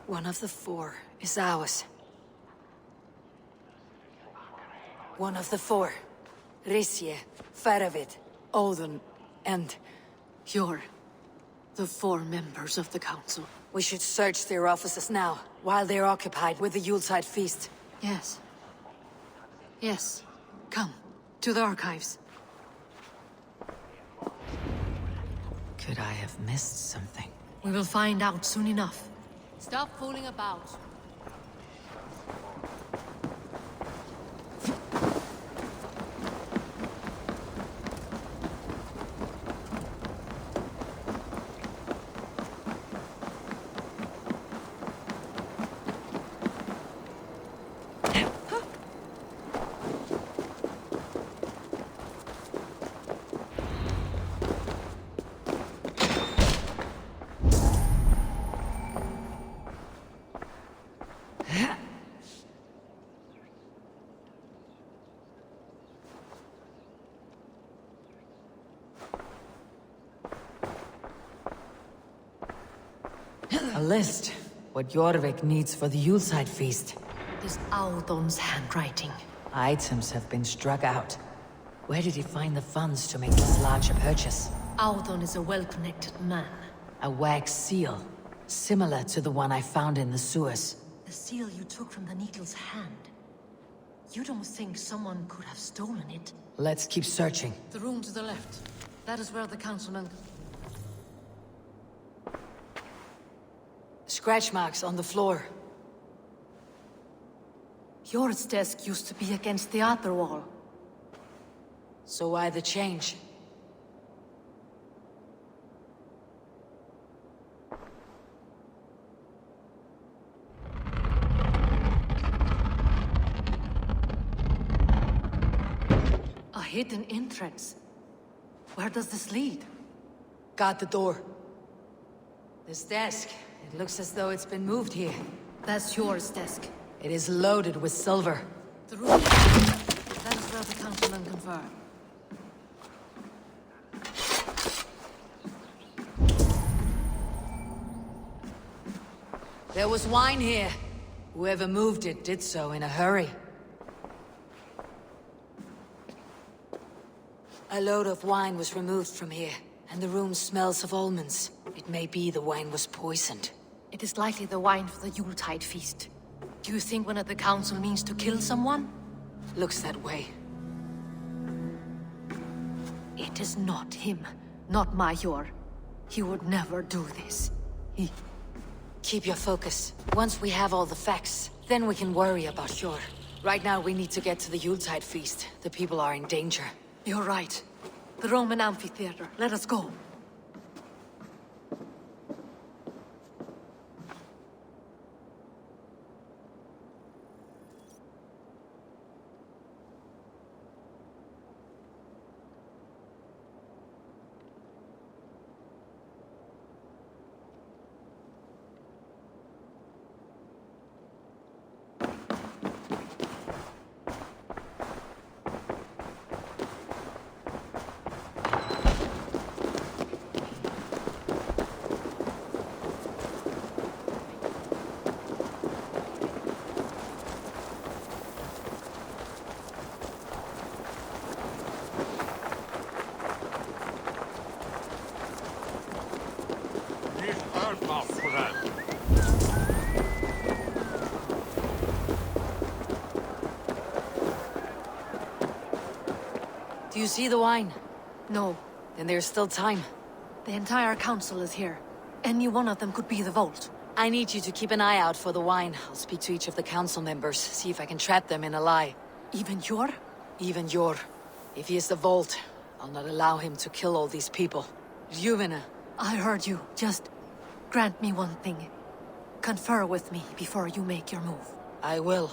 One of the four is ours. One of the four. Risje, Faravid, Odin, and... You're the four members of the council. We should search their offices now, while they're occupied with the Yuletide feast. Yes. Yes. Come, to the archives. Could I have missed something? We will find out soon enough. Stop fooling about. A list. What Jorvik needs for the Yuletide feast. It is Audon's handwriting. Items have been struck out. Where did he find the funds to make this large a purchase? Audun is a well-connected man. A wax seal, similar to the one I found in the sewers. The seal you took from the Needle's hand. You don't think someone could have stolen it? Let's keep searching. The room to the left. That is where the councilman... Scratch marks on the floor. Yours desk used to be against the other wall. So why the change? A hidden entrance. Where does this lead? Guard the door. This desk, it looks as though it's been moved here. That's yours desk. It is loaded with silver. The room... That is where the councilman conferred. There was wine here. Whoever moved it did so in a hurry. A load of wine was removed from here, and the room smells of almonds. It may be the wine was poisoned. It is likely the wine for the Yuletide feast. Do you think one of the council means to kill someone? Looks that way. It is not him, not Major. He would never do this. Keep your focus. Once we have all the facts, then we can worry about Hjor. Right now we need to get to the Yuletide feast. The people are in danger. You're right. The Roman amphitheater. Let us go. Do you see the wine? No. Then there's still time. The entire council is here. Any one of them could be the vault. I need you to keep an eye out for the wine. I'll speak to each of the council members, see if I can trap them in a lie. Even Hjor? Even Hjor. If he is the vault, I'll not allow him to kill all these people. Juvena. I heard you. Just grant me one thing. Confer with me before you make your move. I will.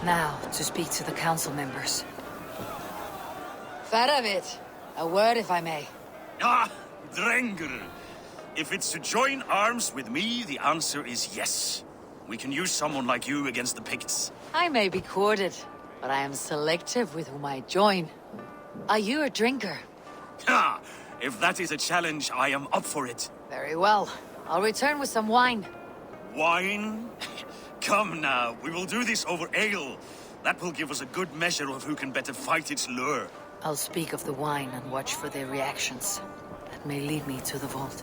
Now, to speak to the council members. Faravit, a word if I may. Ah, Drengr. If it's to join arms with me, the answer is yes. We can use someone like you against the Picts. I may be courted, but I am selective with whom I join. Are you a drinker? Ha! If that is a challenge, I am up for it. Very well. I'll return with some wine. Wine? Come now, we will do this over ale. That will give us a good measure of who can better fight its lure. I'll speak of the wine and watch for their reactions. That may lead me to the vault.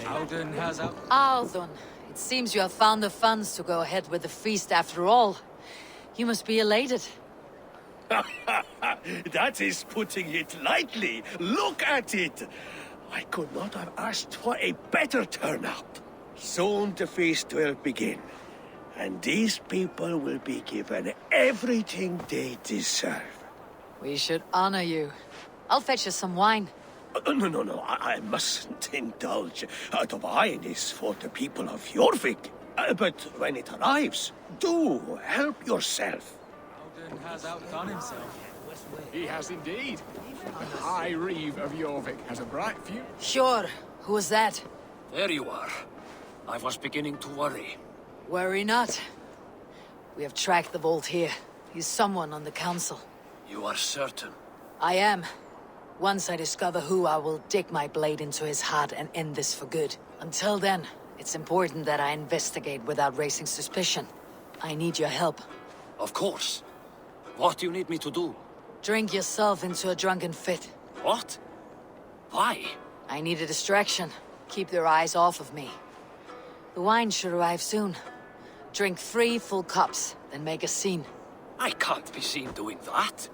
Audun has a... Audun. It seems you have found the funds to go ahead with the feast after all. You must be elated. That is putting it lightly. Look at it. I could not have asked for a better turnout. Soon the feast will begin. And these people will be given everything they deserve. We should honor you. I'll fetch you some wine. No, I mustn't indulge. The wine is for the people of Jorvik. But when it arrives, do help yourself. Alden has outdone himself. He has indeed. The High Reeve of Jorvik has a bright future. Sure. Who was that? There you are. I was beginning to worry. Worry not. We have tracked the vault here. He's someone on the council. You are certain? I am. Once I discover who, I will dig my blade into his heart and end this for good. Until then, it's important that I investigate without raising suspicion. I need your help. Of course. What do you need me to do? Drink yourself into a drunken fit. What? Why? I need a distraction. Keep their eyes off of me. The wine should arrive soon. Drink 3 full cups, then make a scene. I can't be seen doing that.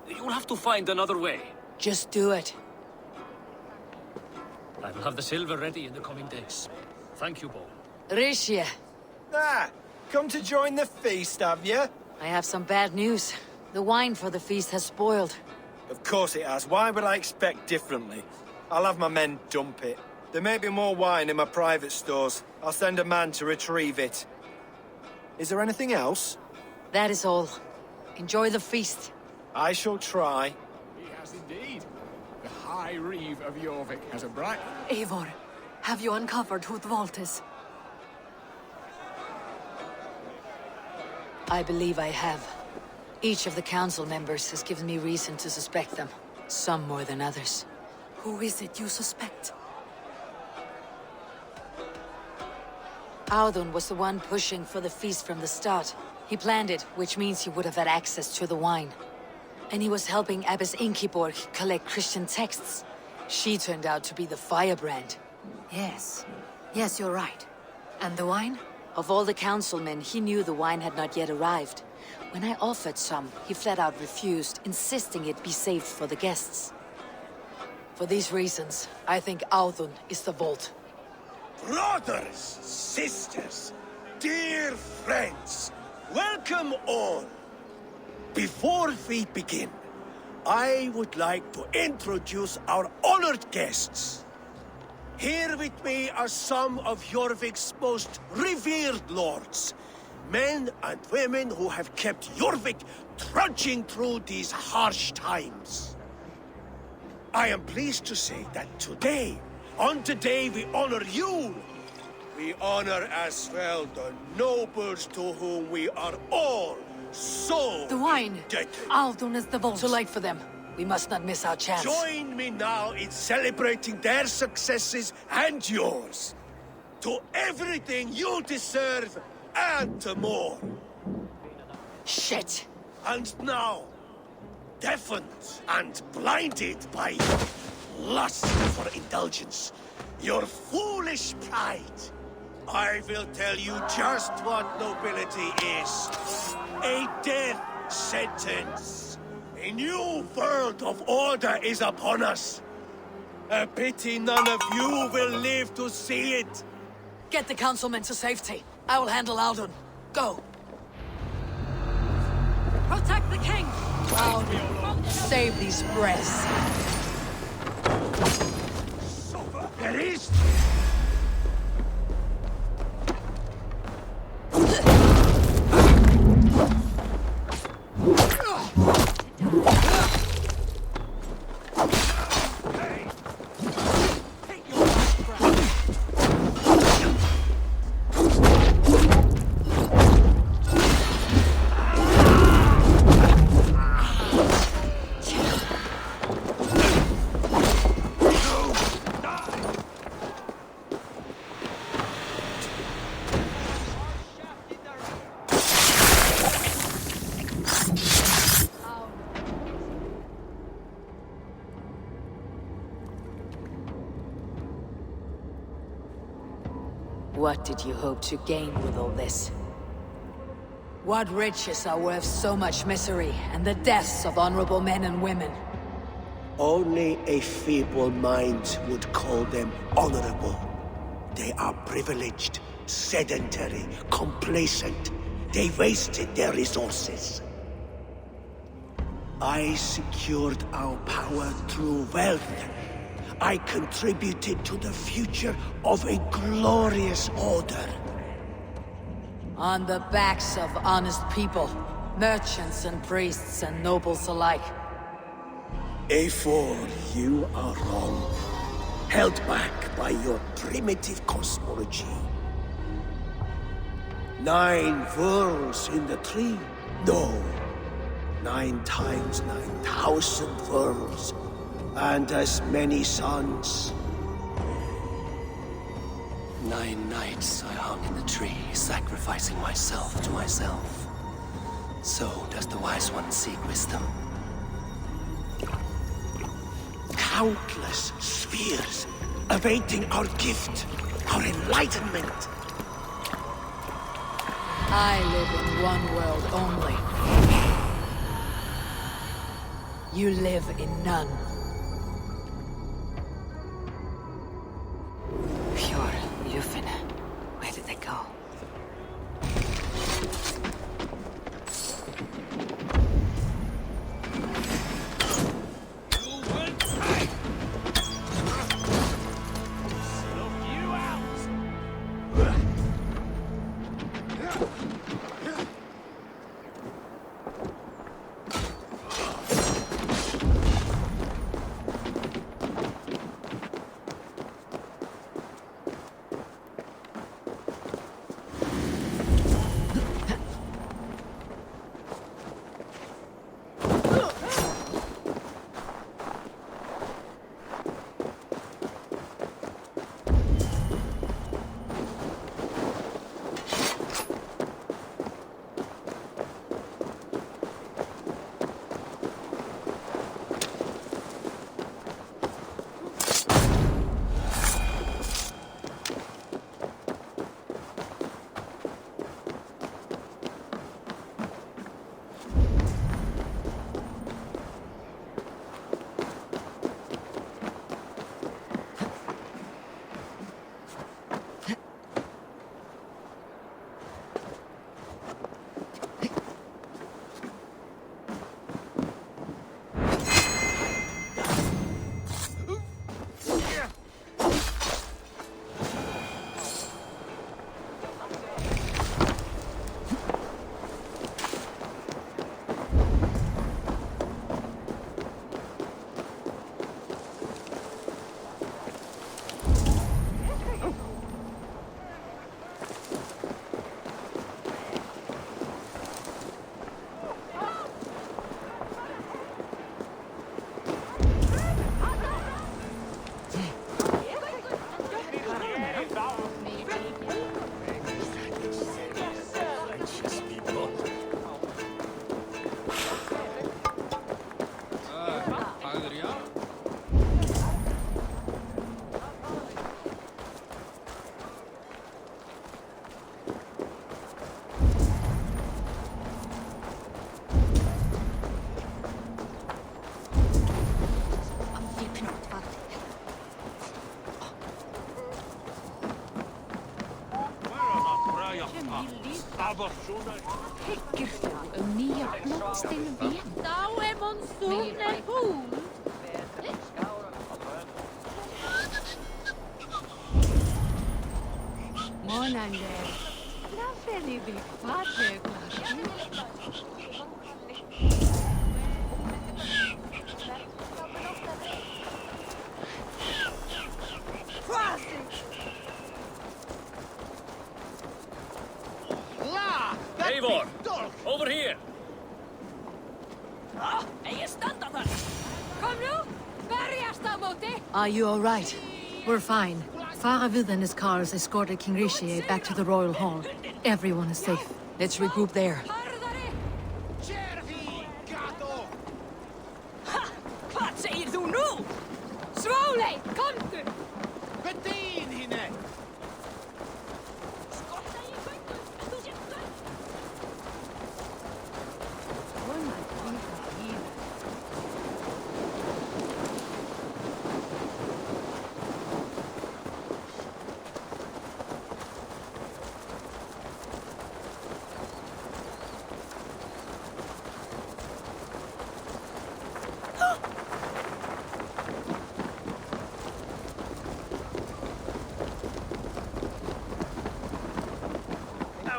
You'll have to find another way. Just do it. I will have the silver ready in the coming days. Thank you, Bo. Rishia. Come to join the feast, have you? I have some bad news. The wine for the feast has spoiled. Of course it has. Why would I expect differently? I'll have my men dump it. There may be more wine in my private stores. I'll send a man to retrieve it. Is there anything else? That is all. Enjoy the feast. I shall try. He has indeed. The High Reeve of Jorvik has a bright... Eivor, have you uncovered who the vault is? I believe I have. Each of the council members has given me reason to suspect them. Some more than others. Who is it you suspect? Audun was the one pushing for the feast from the start. He planned it, which means he would have had access to the wine. And he was helping Abbess Ingeborg collect Christian texts. She turned out to be the firebrand. Yes. Yes, you're right. And the wine? Of all the councilmen, he knew the wine had not yet arrived. When I offered some, he flat out refused, insisting it be saved for the guests. For these reasons, I think Audun is the vault. Brothers, sisters, dear friends, welcome all. Before we begin, I would like to introduce our honored guests. Here with me are some of Jorvik's most revered lords. Men and women who have kept Jorvik trudging through these harsh times. I am pleased to say that today, on the day we honor you, we honor as well the nobles to whom we are all so The wine! indebted. Audun is the vault. Too late for them. We must not miss our chance. Join me now in celebrating their successes and yours. To everything you deserve and more. Shit! And now, deafened and blinded by lust for indulgence, your foolish pride, I will tell you just what nobility is. A death sentence. A new world of order is upon us. A pity none of you will live to see it. Get the councilmen to safety. I will handle Audun. Go! Protect the king! Audun, save these breaths. There is... What did you hope to gain with all this? What riches are worth so much misery and the deaths of honorable men and women? Only a feeble mind would call them honorable. They are privileged, sedentary, complacent. They wasted their resources. I secured our power through wealth. I contributed to the future of a glorious order. On the backs of honest people, merchants and priests and nobles alike. Eivor, you are wrong. Held back by your primitive cosmology. 9 worlds in the tree? No. 9 times 9,000 worlds. And as many suns. 9 nights I hung in the tree, sacrificing myself to myself. So does the Wise One seek wisdom. Countless spheres, awaiting our gift, our enlightenment. I live in one world only. You live in none. Pure Lufin. Where did they go? Eivor! Over here! Are you all right? We're fine. Faravid and his cars escorted King Rishi back to the Royal Hall. Everyone is safe. Let's regroup there. Hvað segir þú nú? Svóley, komdu! Bedín hinne!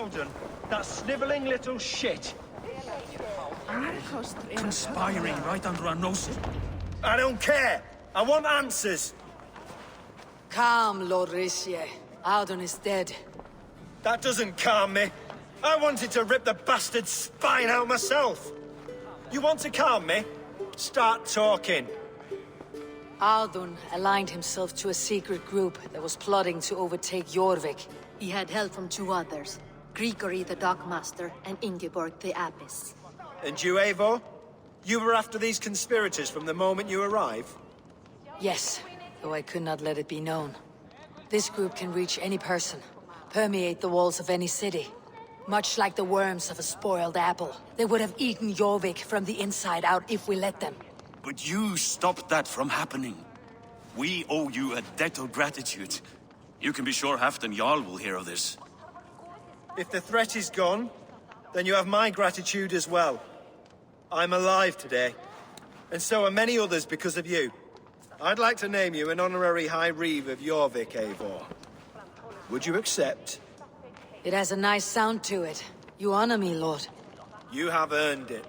Howden, that sniveling little shit. Conspiring right under our noses. I don't care. I want answers. Calm, Lord Ricie. Audun is dead. That doesn't calm me. I wanted to rip the bastard's spine out myself. You want to calm me? Start talking. Audun aligned himself to a secret group that was plotting to overtake Jorvik. He had help from two others, Grigory the Dockmaster and Ingeborg the Abbess. And you, Eivor? You were after these conspirators from the moment you arrived? Yes, though I could not let it be known. This group can reach any person, permeate the walls of any city. Much like the worms of a spoiled apple. They would have eaten Jorvik from the inside out if we let them. But you stopped that from happening. We owe you a debt of gratitude. You can be sure Halfdan Jarl will hear of this. If the threat is gone, then you have my gratitude as well. I'm alive today, and so are many others because of you. I'd like to name you an honorary High Reeve of Jorvik, Eivor. Would you accept? It has a nice sound to it. You honor me, Lord. You have earned it.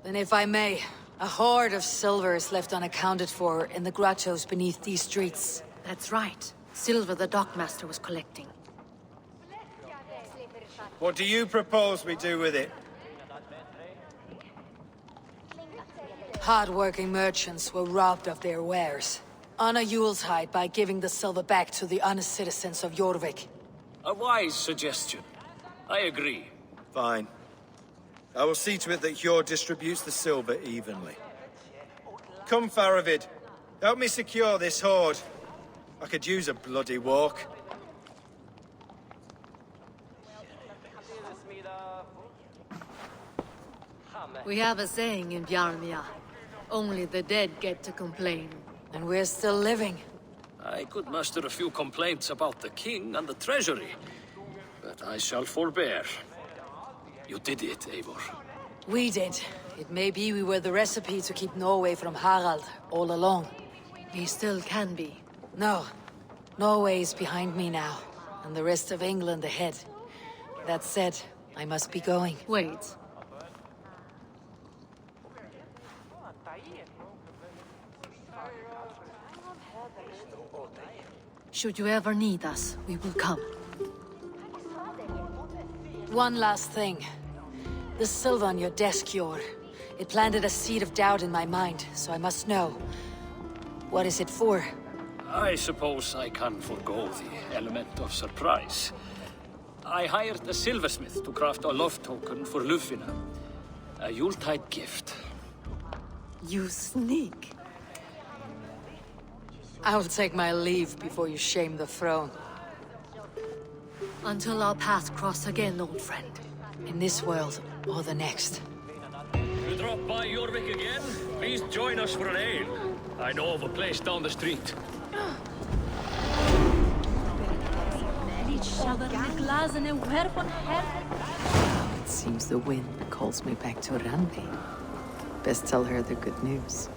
Then if I may, a hoard of silver is left unaccounted for in the grottos beneath these streets. That's right. Silver the Dockmaster was collecting. What do you propose we do with it? Hard-working merchants were robbed of their wares. Honor Yuletide by giving the silver back to the honest citizens of Jorvik. A wise suggestion. I agree. Fine. I will see to it that Hjord distributes the silver evenly. Come, Faravid. Help me secure this hoard. I could use a bloody walk. We have a saying in Bjarmia. Only the dead get to complain. And we're still living. I could muster a few complaints about the king and the treasury, but I shall forbear. You did it, Eivor. We did. It may be we were the recipe to keep Norway from Harald all along. We still can be. No. Norway is behind me now, and the rest of England ahead. That said, I must be going. Wait. Should you ever need us, we will come. One last thing. The silver on your desk, Hjord. It planted a seed of doubt in my mind, so I must know. What is it for? I suppose I can forgo the element of surprise. I hired a silversmith to craft a love token for Lufina. A Yuletide gift. You sneak. I will take my leave before you shame the throne. Until our paths cross again, old friend. In this world, or the next. You drop by Jorvik again? Please join us for an ale. I know of a place down the street. It seems the wind calls me back to Randi. Best tell her the good news.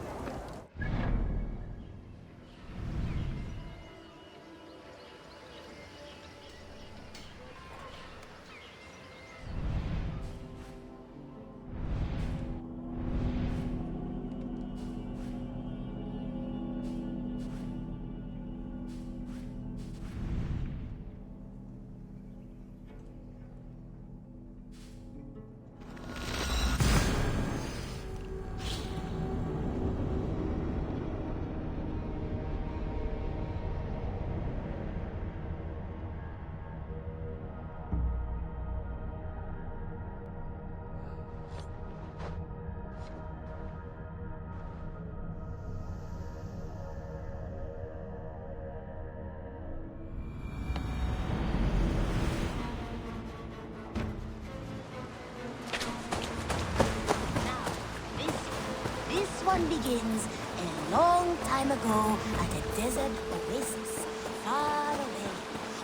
Begins a long time ago at a desert oasis, far away,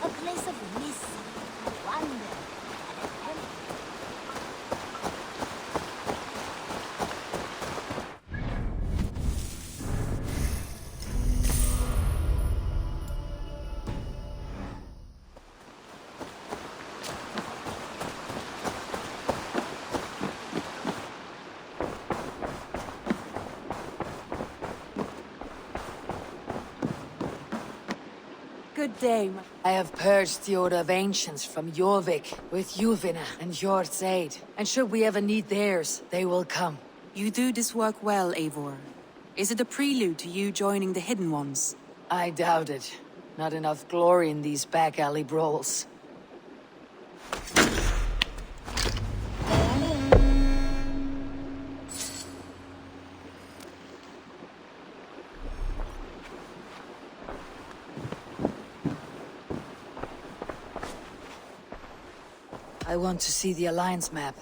a place of mist, wonder, and adventure. Good day. I have purged the Order of Ancients from Jorvik with Juvina and Hjort's aid. And should we ever need theirs, they will come. You do this work well, Eivor. Is it a prelude to you joining the Hidden Ones? I doubt it. Not enough glory in these back alley brawls. I want to see the Alliance map.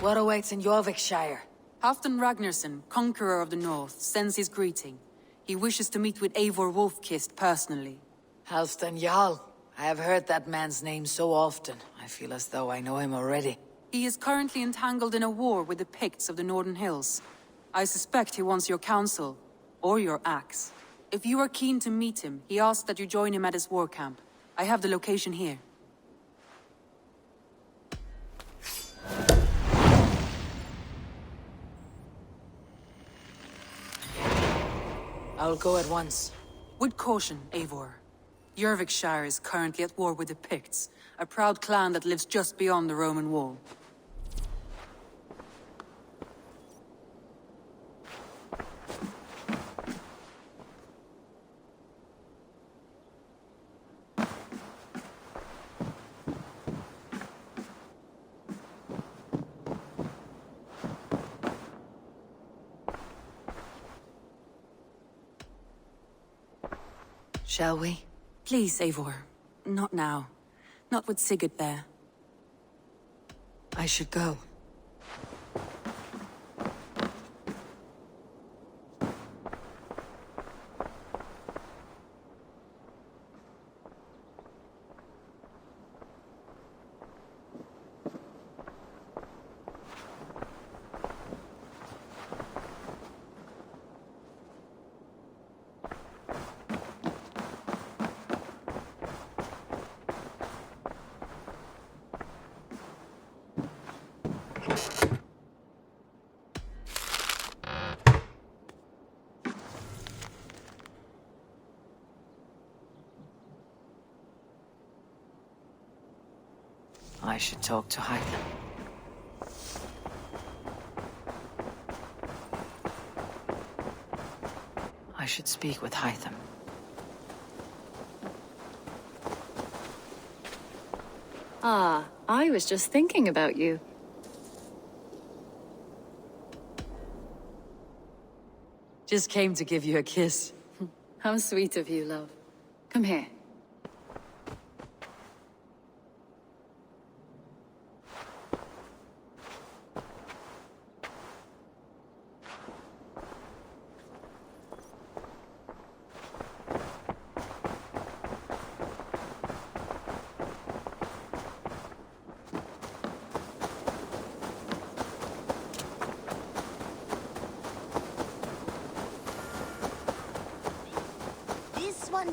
What awaits in Jorvikshire? Halfdan Ragnarsson, Conqueror of the North, sends his greeting. He wishes to meet with Eivor Wolfkist personally. Halfdan Jarl. I have heard that man's name so often. I feel as though I know him already. He is currently entangled in a war with the Picts of the Northern Hills. I suspect he wants your counsel, or your axe. If you are keen to meet him, he asks that you join him at his war camp. I have the location here. I'll go at once. With caution, Eivor. Jorvikshire is currently at war with the Picts, a proud clan that lives just beyond the Roman wall. Shall we? Please, Eivor. Not now. Not with Sigurd there. I should go. I should talk to Hytham. I should speak with Hytham. Ah, I was just thinking about you. Just came to give you a kiss. How sweet of you, love. Come here.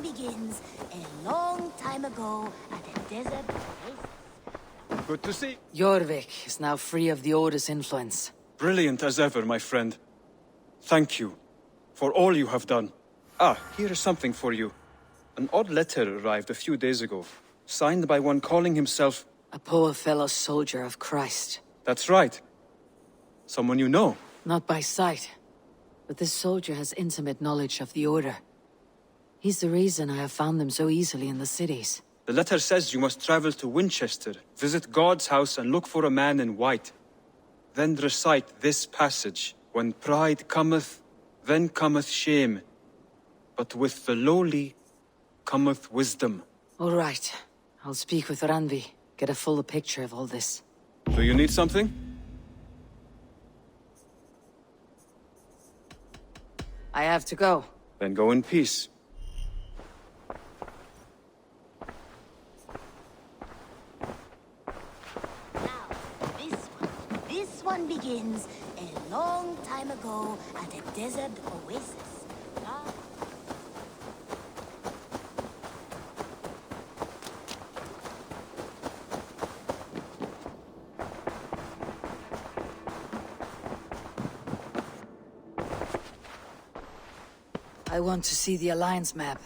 Begins a long time ago at a desert oasis. Good to see. Jorvik is now free of the Order's influence. Brilliant as ever, my friend. Thank you for all you have done. Ah, here is something for you. An odd letter arrived a few days ago, signed by one calling himself... A poor fellow soldier of Christ. That's right. Someone you know. Not by sight, but this soldier has intimate knowledge of the Order. He's the reason I have found them so easily in the cities. The letter says you must travel to Winchester, visit God's house and look for a man in white. Then recite this passage. When pride cometh, then cometh shame. But with the lowly cometh wisdom. All right. I'll speak with Randvi, get a fuller picture of all this. Do you need something? I have to go. Then go in peace. This one begins a long time ago at a desert oasis. I want to see the Alliance map.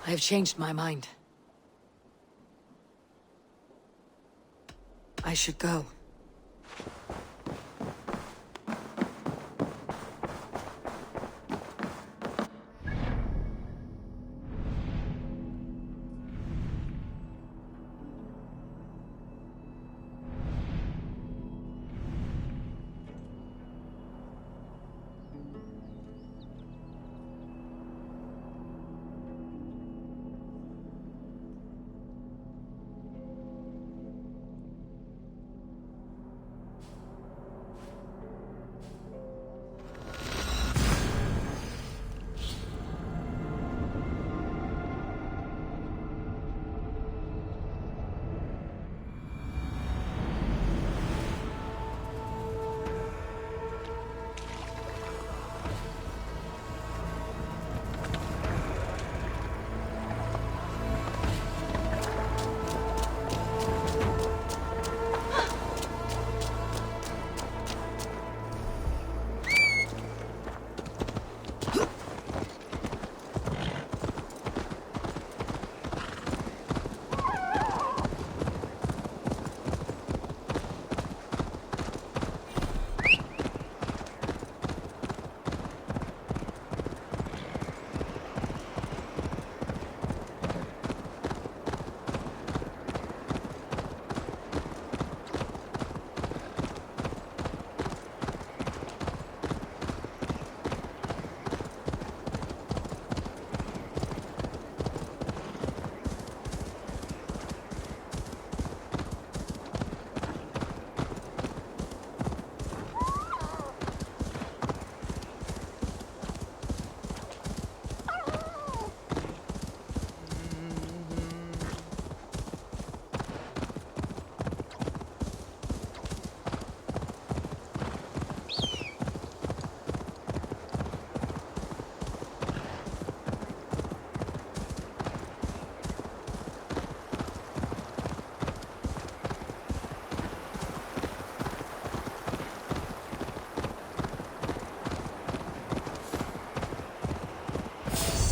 I have changed my mind. I should go.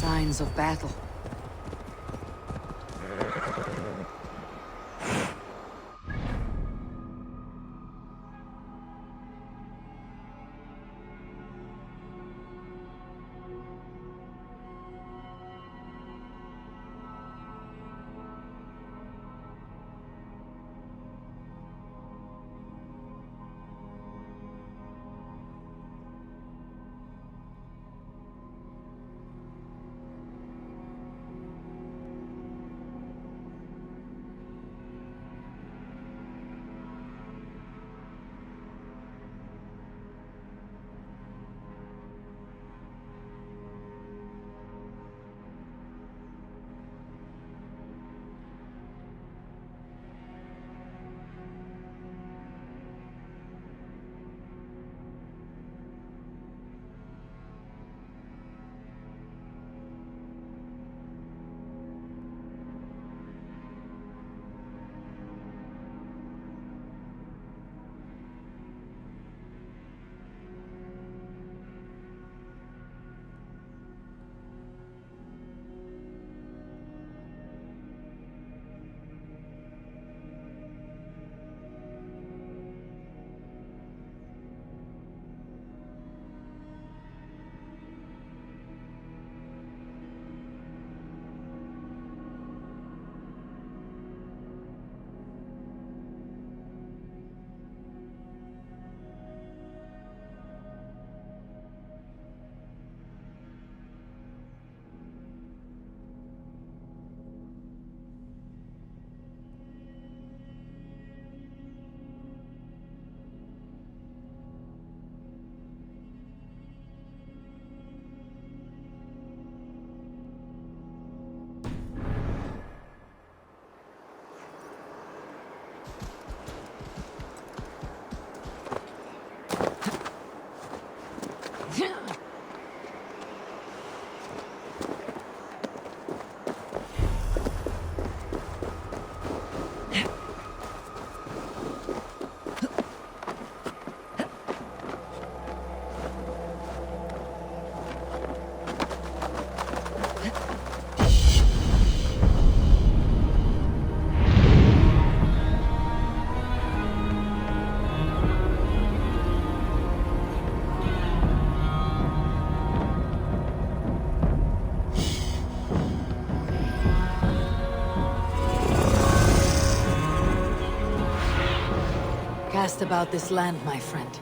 Signs of battle. truth about this land, my friend.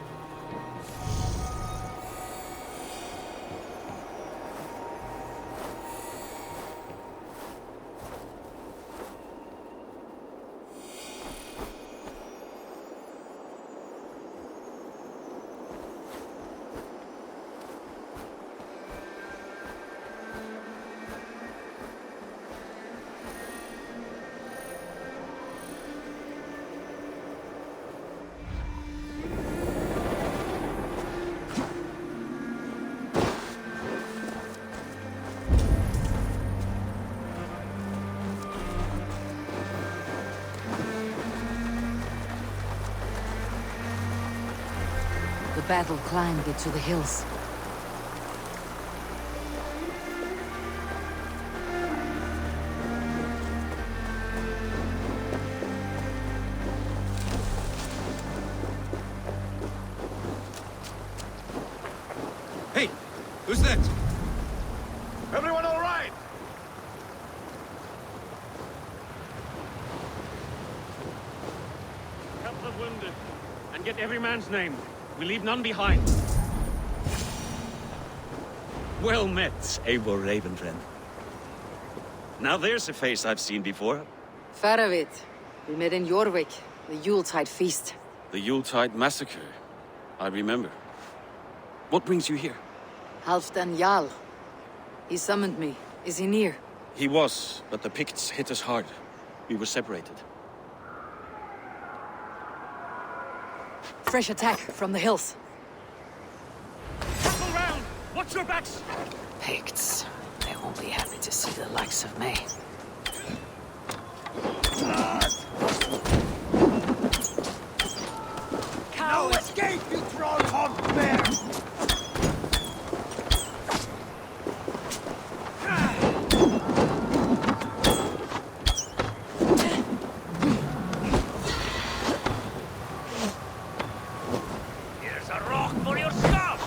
The battle climbed it to the hills. Hey, who's that? Everyone all right? Help the wounded, and get every man's name. We leave none behind. Well met, Eivor Ravenfriend. Now there's a face I've seen before. Faravit. We met in Jorvik, the Yuletide feast. The Yuletide massacre. I remember. What brings you here? Halfdan Jarl. He summoned me. Is he near? He was, but the Picts hit us hard. We were separated. Fresh attack from the hills. Circle round! Watch your backs! Picts. They won't be happy to see the likes of me. No escape, you troll-hog bear! Here's a rock for your stuff!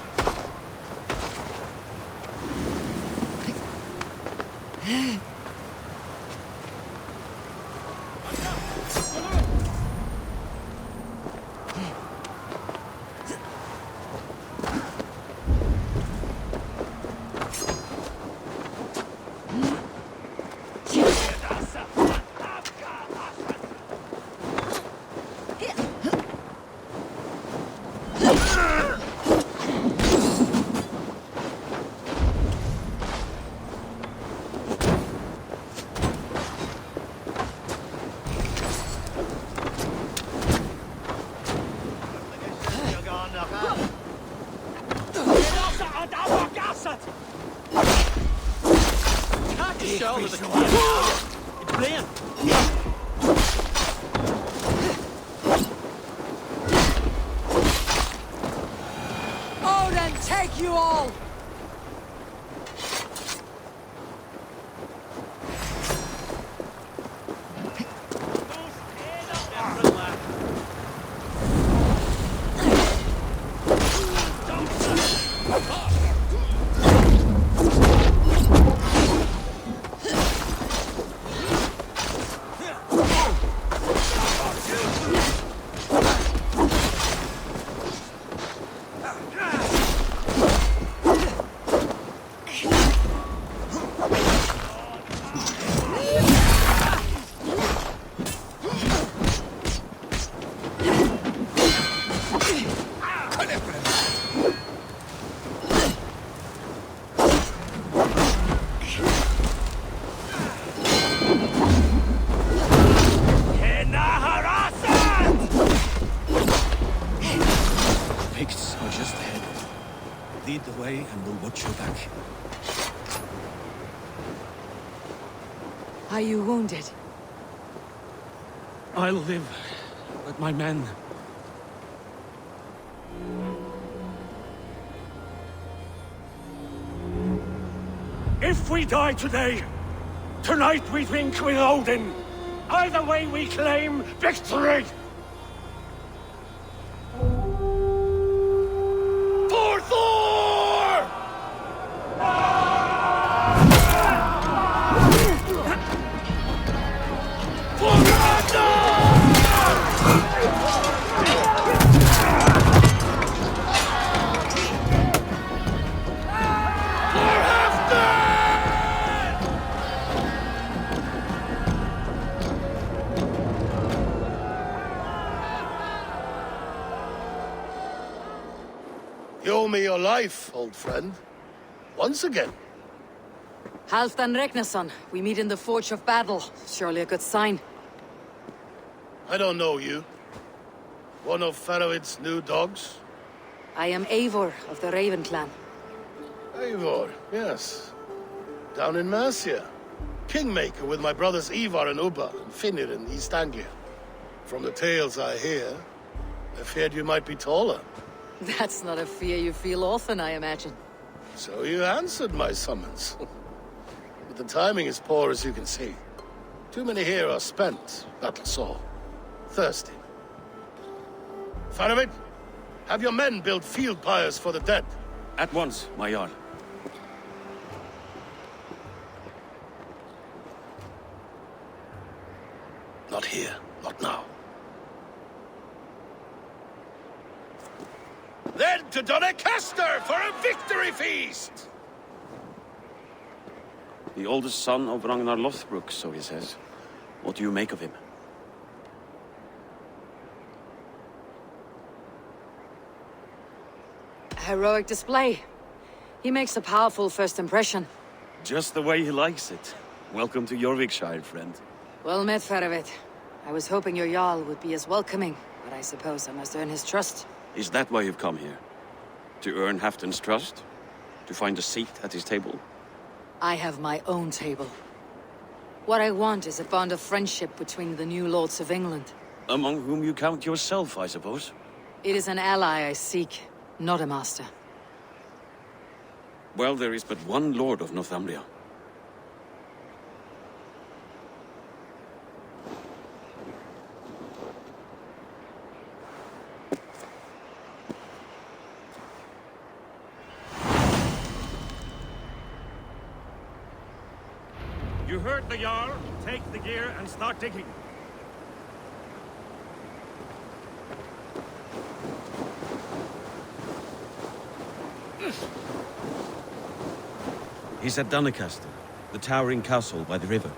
Odin, take you all! Picts are just ahead. Lead the way and we'll watch your back. Are you wounded? I'll live, but my men... If we die today, tonight we drink with Odin. Either way we claim victory! For Thor! For Ragnar! You owe me your life, old friend. Once again. Halfdan Ragnarsson, we meet in the Forge of Battle. Surely a good sign. I don't know you. One of Faroid's new dogs? I am Eivor of the Raven clan. Eivor, yes. Down in Mercia. Kingmaker with my brothers Ivar and Ubba and Finnir in East Anglia. From the tales I hear, I feared you might be taller. That's not a fear you feel often, I imagine. So you answered my summons. But the timing is poor, as you can see. Too many here are spent, battle-sore. Thirsty. Faroid, have your men build field pyres for the dead. At once, my Jarl. Not here, not now. Then to Doncaster for a victory feast! The oldest son of Ragnar Lothbrok, so he says. What do you make of him? Heroic display. He makes a powerful first impression. Just the way he likes it. Welcome to Jorvikshire, friend. Well met, Faroid. I was hoping your Jarl would be as welcoming, but I suppose I must earn his trust. Is that why you've come here? To earn Halfdan's trust? To find a seat at his table? I have my own table. What I want is a bond of friendship between the new lords of England. Among whom you count yourself, I suppose? It is an ally I seek, not a master. Well, there is but one lord of Northumbria. You heard the Jarl. Take the gear and start digging. He's at Doncaster, the towering castle by the river.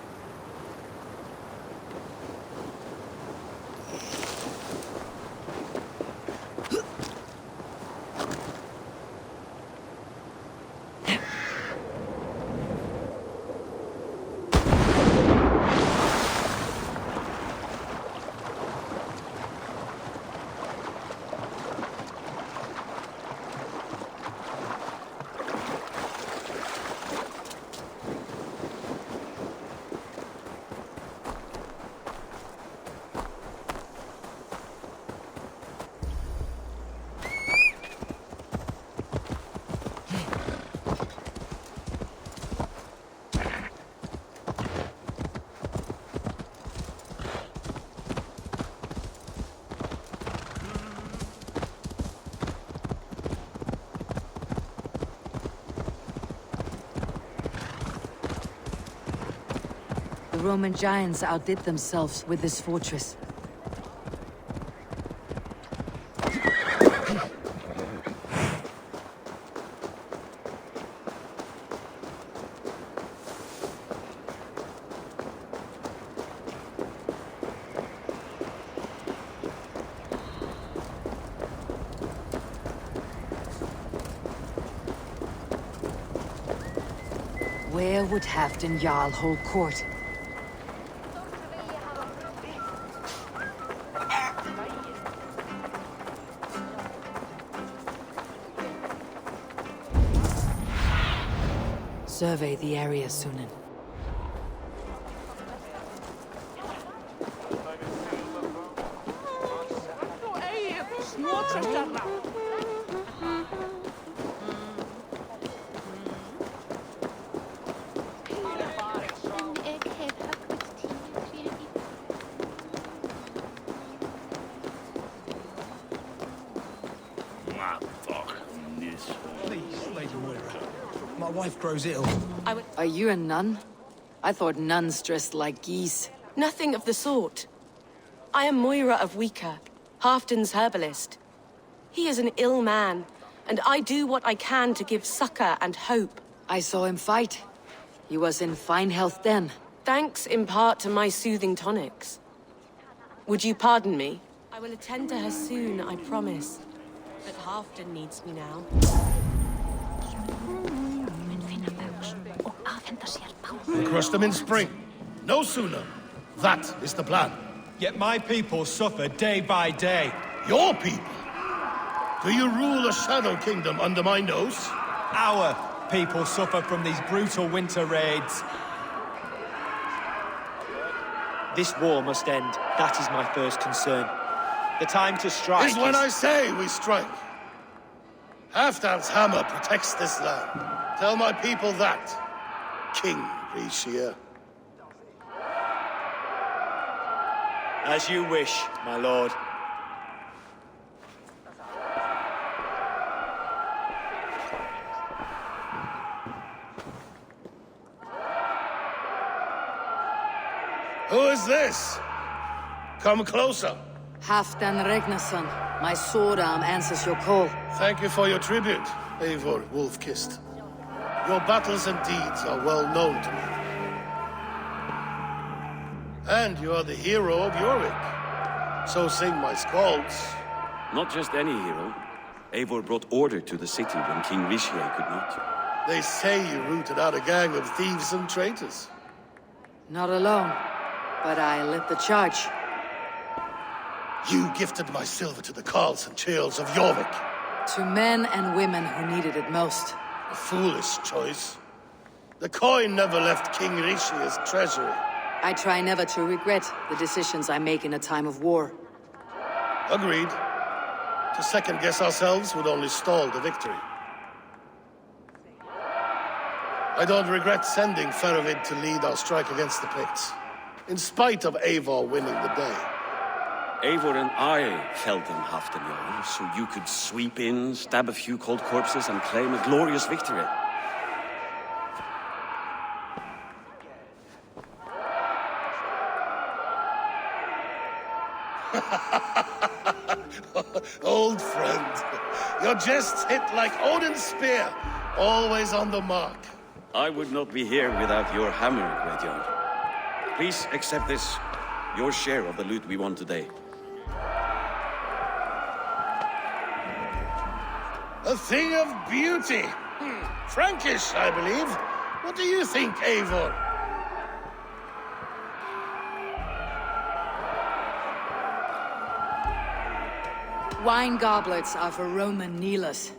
The Roman giants outdid themselves with this fortress. Where would Halfdan Jarl hold court? Survey the area, Sunan. My wife grows ill. Are you a nun? I thought nuns dressed like geese. Nothing of the sort. I am Moira of Wika, Halfdan's herbalist. He is an ill man, and I do what I can to give succor and hope. I saw him fight. He was in fine health then. Thanks in part to my soothing tonics. Would you pardon me? I will attend to her soon, I promise. But Halfdan needs me now. We'll crush them in spring. No sooner. That is the plan. Yet my people suffer day by day. Your people? Do you rule a shadow kingdom under my nose? Our people suffer from these brutal winter raids. This war must end. That is my first concern. The time to strike is when I say we strike. Halfdan's hammer protects this land. Tell my people that, King Rishia. As you wish, my lord. Who is this? Come closer. Halfdan Ragnarsson. My sword arm answers your call. Thank you for your tribute, Eivor Wolf-Kissed. Your battles and deeds are well known to me. And you are the hero of Jorvik. So sing my skalds. Not just any hero. Eivor brought order to the city when King Rishia could not. They say you rooted out a gang of thieves and traitors. Not alone, but I led the charge. You gifted my silver to the carls and churls of Jorvik. To men and women who needed it most. A foolish choice. The coin never left King Rishia's treasury. I try never to regret the decisions I make in a time of war. Agreed. To second-guess ourselves would only stall the victory. I don't regret sending Faravid to lead our strike against the Picts, in spite of Eivor winning the day. Eivor and I felled them, Halfdan, so you could sweep in, stab a few cold corpses, and claim a glorious victory. Old friend, your jests hit like Odin's spear, always on the mark. I would not be here without your hammer, Graveyard. Please accept this, your share of the loot we won today. A thing of beauty. Frankish, I believe. What do you think, Eivor? Wine goblets are for Roman kneelers.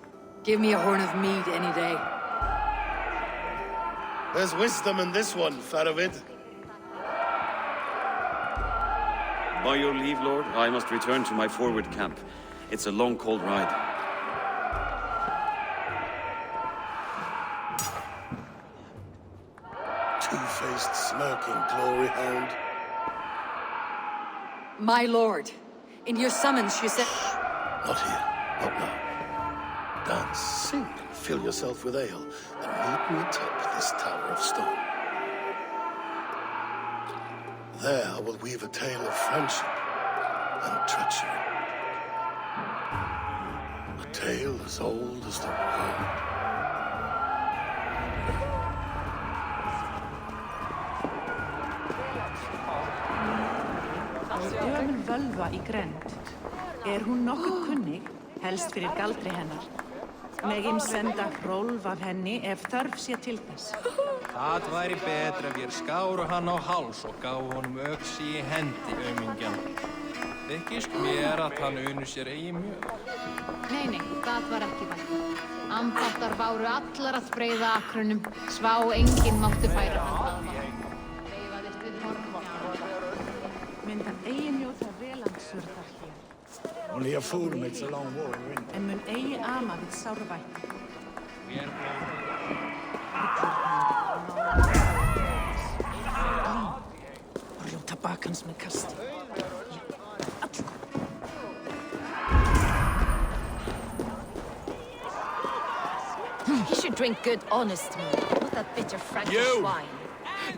Give me a horn of mead any day. There's wisdom in this one, Faravid. By your leave, Lord, I must return to my forward camp. It's a long, cold ride. Two-faced, smirking glory hound. My lord, in your summons you said... Not here, not now. Dance, sing, and fill yourself with ale, and meet me atop this tower of stone. There I will weave a tale of friendship and treachery. A tale as old as the world. Gömul völva í grennd. Hún nokkuð kunnig, helst fyrir galdri hennar. Megin senda hrólf af henni ef þörf sé til þess. Það væri betra ef ég skáru hann á háls og gáfu honum öxi í hendi, aumingjan. Þykist mér að hann unu sér eigi mjög. Nei, það var ekki vænt. Ambáttar báru allar að breiða akrunum. Svá enginn mátti færa hann að. Veifaðist við horfum. Myndan eigi njóta velandsurðar hér. Only a fool makes a long warrior in. En mun eigi ama við sárvætt. Ljóta bakans með kasti. He should drink good, honest mead, not that bitter Frankish wine.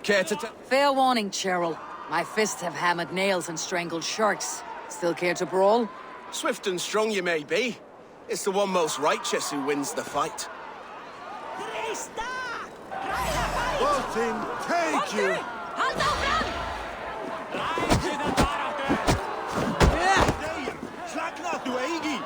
Care to Fair warning, Cheryl. My fists have hammered nails and strangled sharks. Still care to brawl? Swift and strong you may be. It's the one most righteous who wins the fight. Martin, take you! Halda áfram! Slagna þú eigi!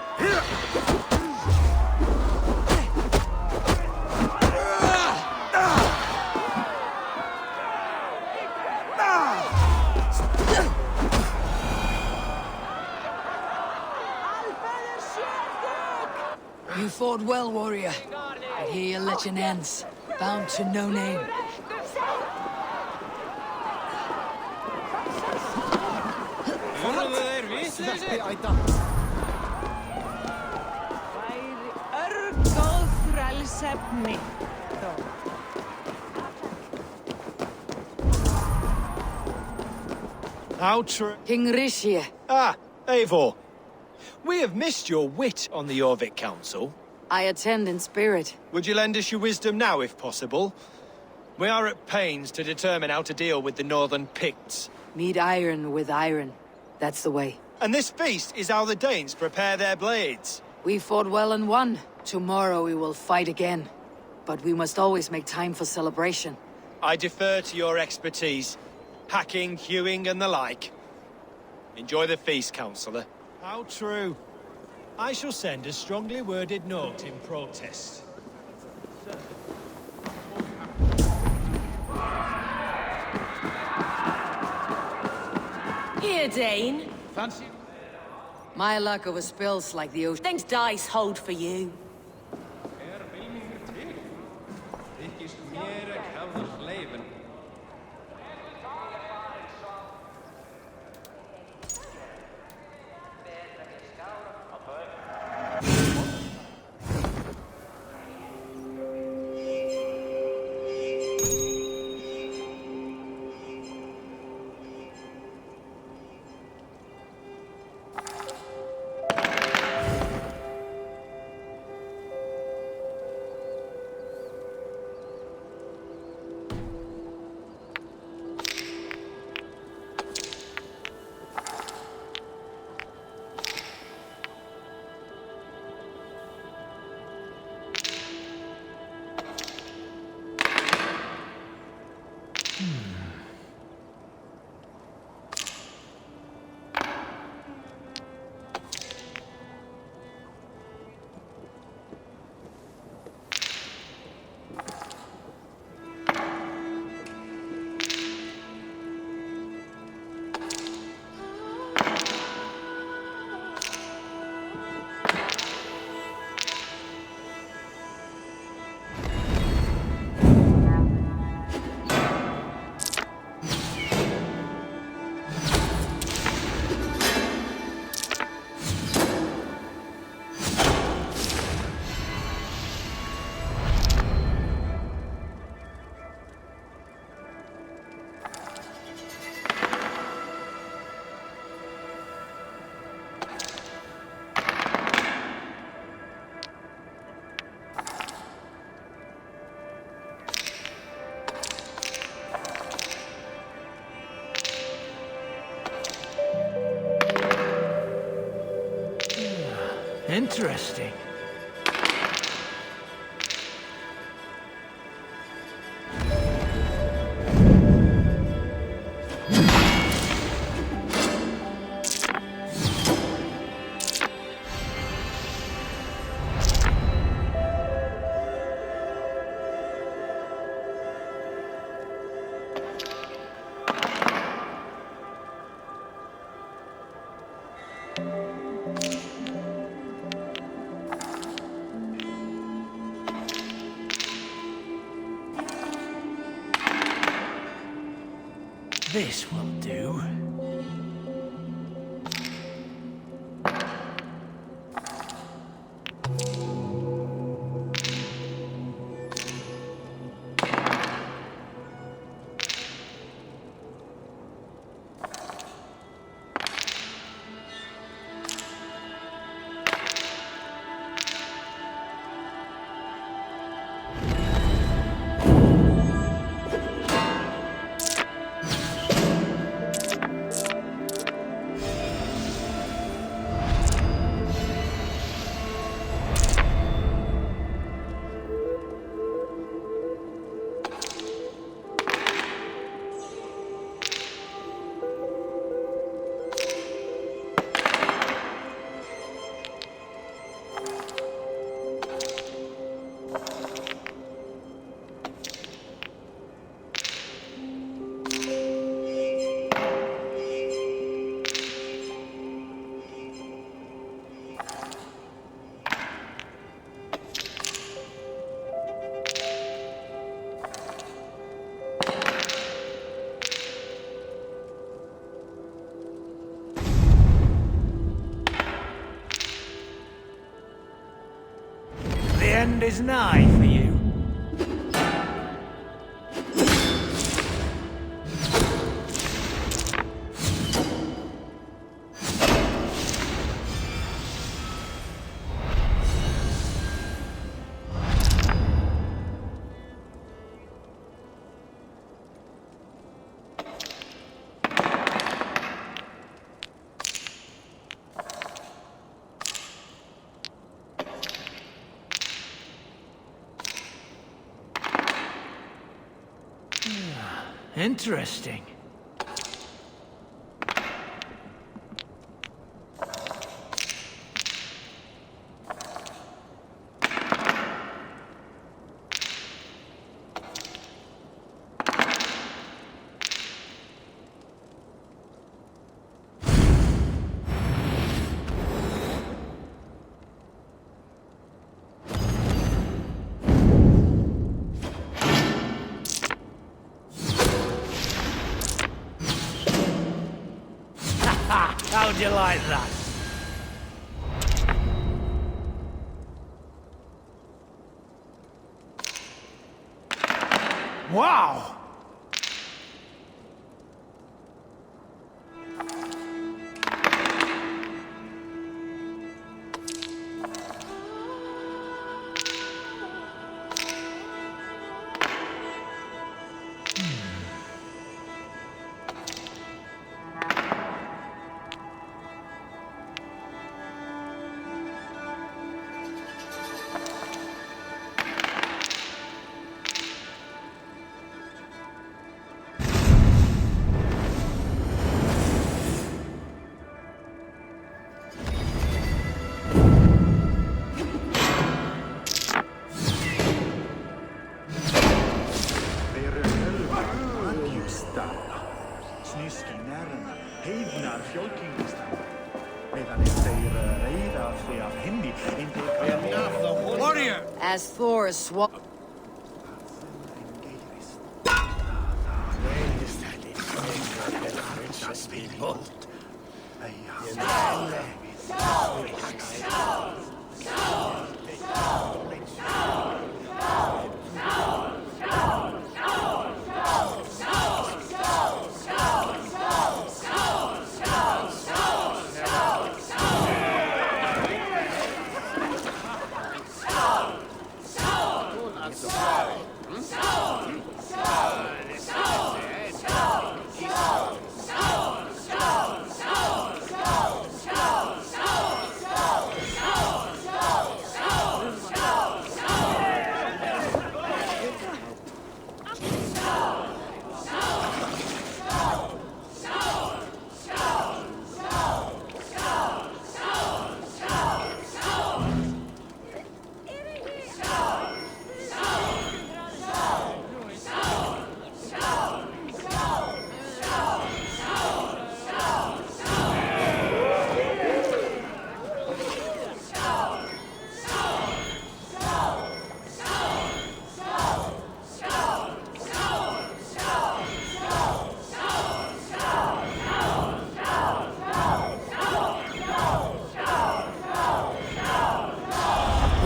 You fought well, warrior. But here your legend ends, bound to no name. How true. King Rishi. Ah, Eivor. We have missed your wit on the Jorvik Council. I attend in spirit. Would you lend us your wisdom now, if possible? We are at pains to determine how to deal with the Northern Picts. Meet iron with iron. That's the way. And this feast is how the Danes prepare their blades. We fought well and won. Tomorrow we will fight again. But we must always make time for celebration. I defer to your expertise. Hacking, hewing, and the like. Enjoy the feast, Councillor. How true. I shall send a strongly worded note in protest. Here, Dane. Fancy? My luck over spills like the ocean. Thanks dice hold for you. Interesting. This will do. The end is nigh for you. Interesting. How'd you like that? Wow! Warrior! As Thor is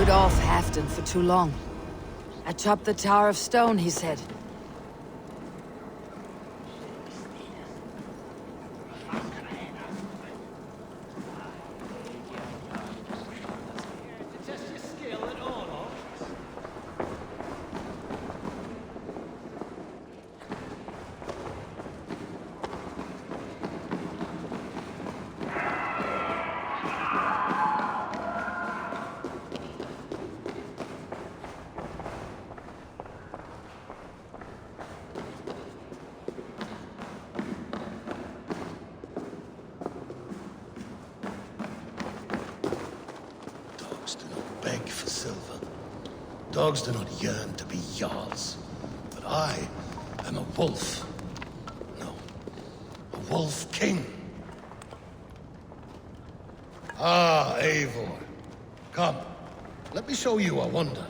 put off Halfdan for too long. Atop the Tower of Stone, he said. Beg for silver. Dogs do not yearn to be Jarls. But I am a wolf. No, a wolf king. Ah, Eivor. Come, let me show you a wonder.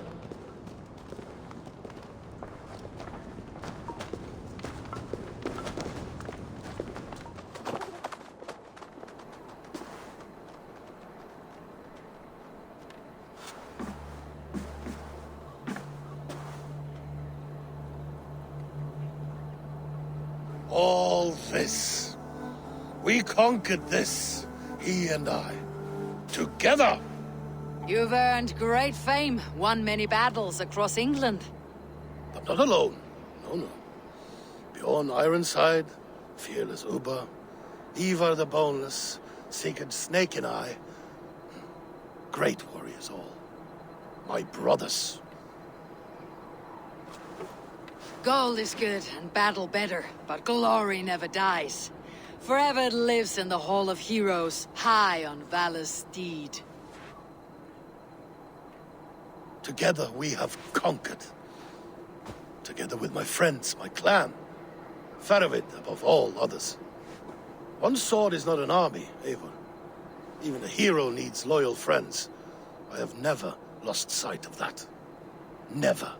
this. We conquered this, he and I. Together! You've earned great fame, won many battles across England. I'm not alone. No. Bjorn Ironside, fearless Uber, Ivar the Boneless, Sigurd Snake and I. Great warriors all. My brothers. Gold is good and battle better, but glory never dies. Forever it lives in the Hall of Heroes, high on valor's steed. Together we have conquered. Together with my friends, my clan. Faravid above all others. One sword is not an army, Eivor. Even a hero needs loyal friends. I have never lost sight of that. Never.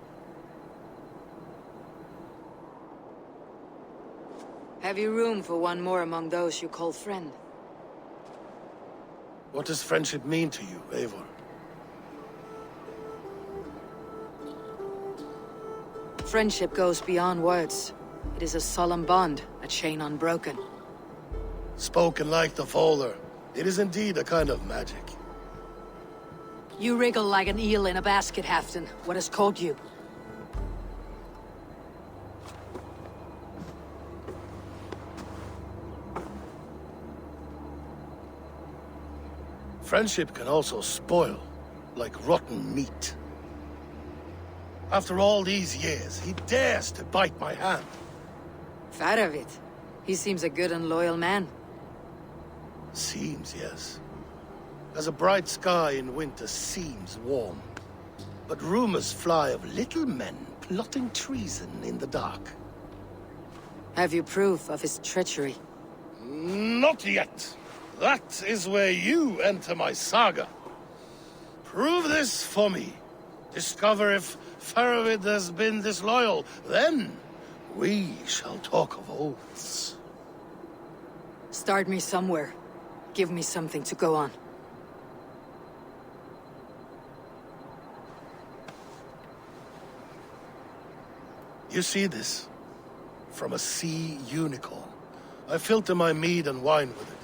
Have you room for one more among those you call friend? What does friendship mean to you, Eivor? Friendship goes beyond words. It is a solemn bond, a chain unbroken. Spoken like the Volar, it is indeed a kind of magic. You wriggle like an eel in a basket, Halfdan. What has caught you? Friendship can also spoil, like rotten meat. After all these years, he dares to bite my hand. Faravid. He seems a good and loyal man. Seems, yes. As a bright sky in winter seems warm. But rumors fly of little men plotting treason in the dark. Have you proof of his treachery? Not yet. That is where you enter my saga. Prove this for me. Discover if Faravid has been disloyal. Then we shall talk of oaths. Start me somewhere. Give me something to go on. You see this? From a sea unicorn. I filter my mead and wine with it.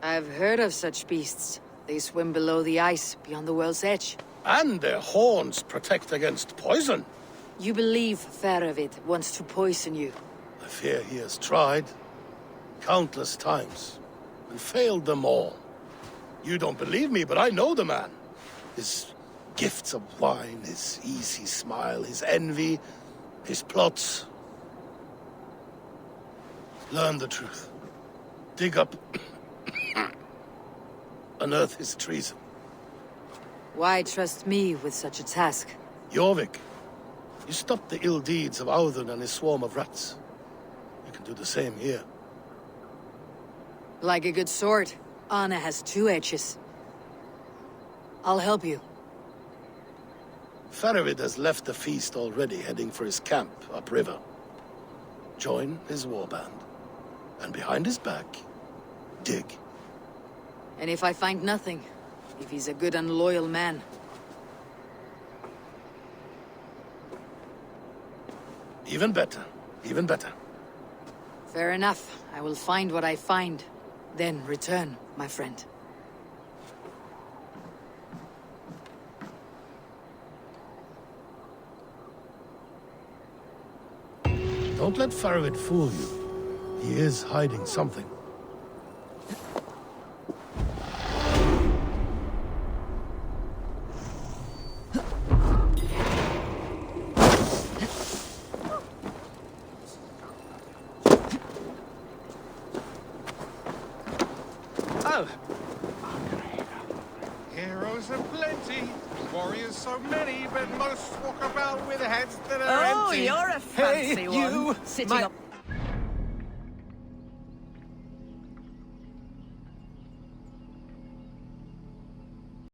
I've heard of such beasts. They swim below the ice, beyond the world's edge. And their horns protect against poison. You believe Faravid wants to poison you? I fear he has tried. Countless times. And failed them all. You don't believe me, but I know the man. His gifts of wine, his easy smile, his envy, his plots. Learn the truth. Dig up... unearth his treason. Why trust me with such a task? Jorvik, you stopped the ill deeds of Audun and his swarm of rats. You can do the same here. Like a good sword, honor has two edges. I'll help you. Faravid has left the feast already, heading for his camp upriver. Join his warband. And behind his back, dig. And if I find nothing, if he's a good and loyal man? Even better. Even better. Fair enough. I will find what I find. Then return, my friend. Don't let Faravid fool you. He is hiding something. Heroes are plenty, warriors so many, but most walk about with heads that are empty. Oh, you're a fancy hey, one. You, Sitting up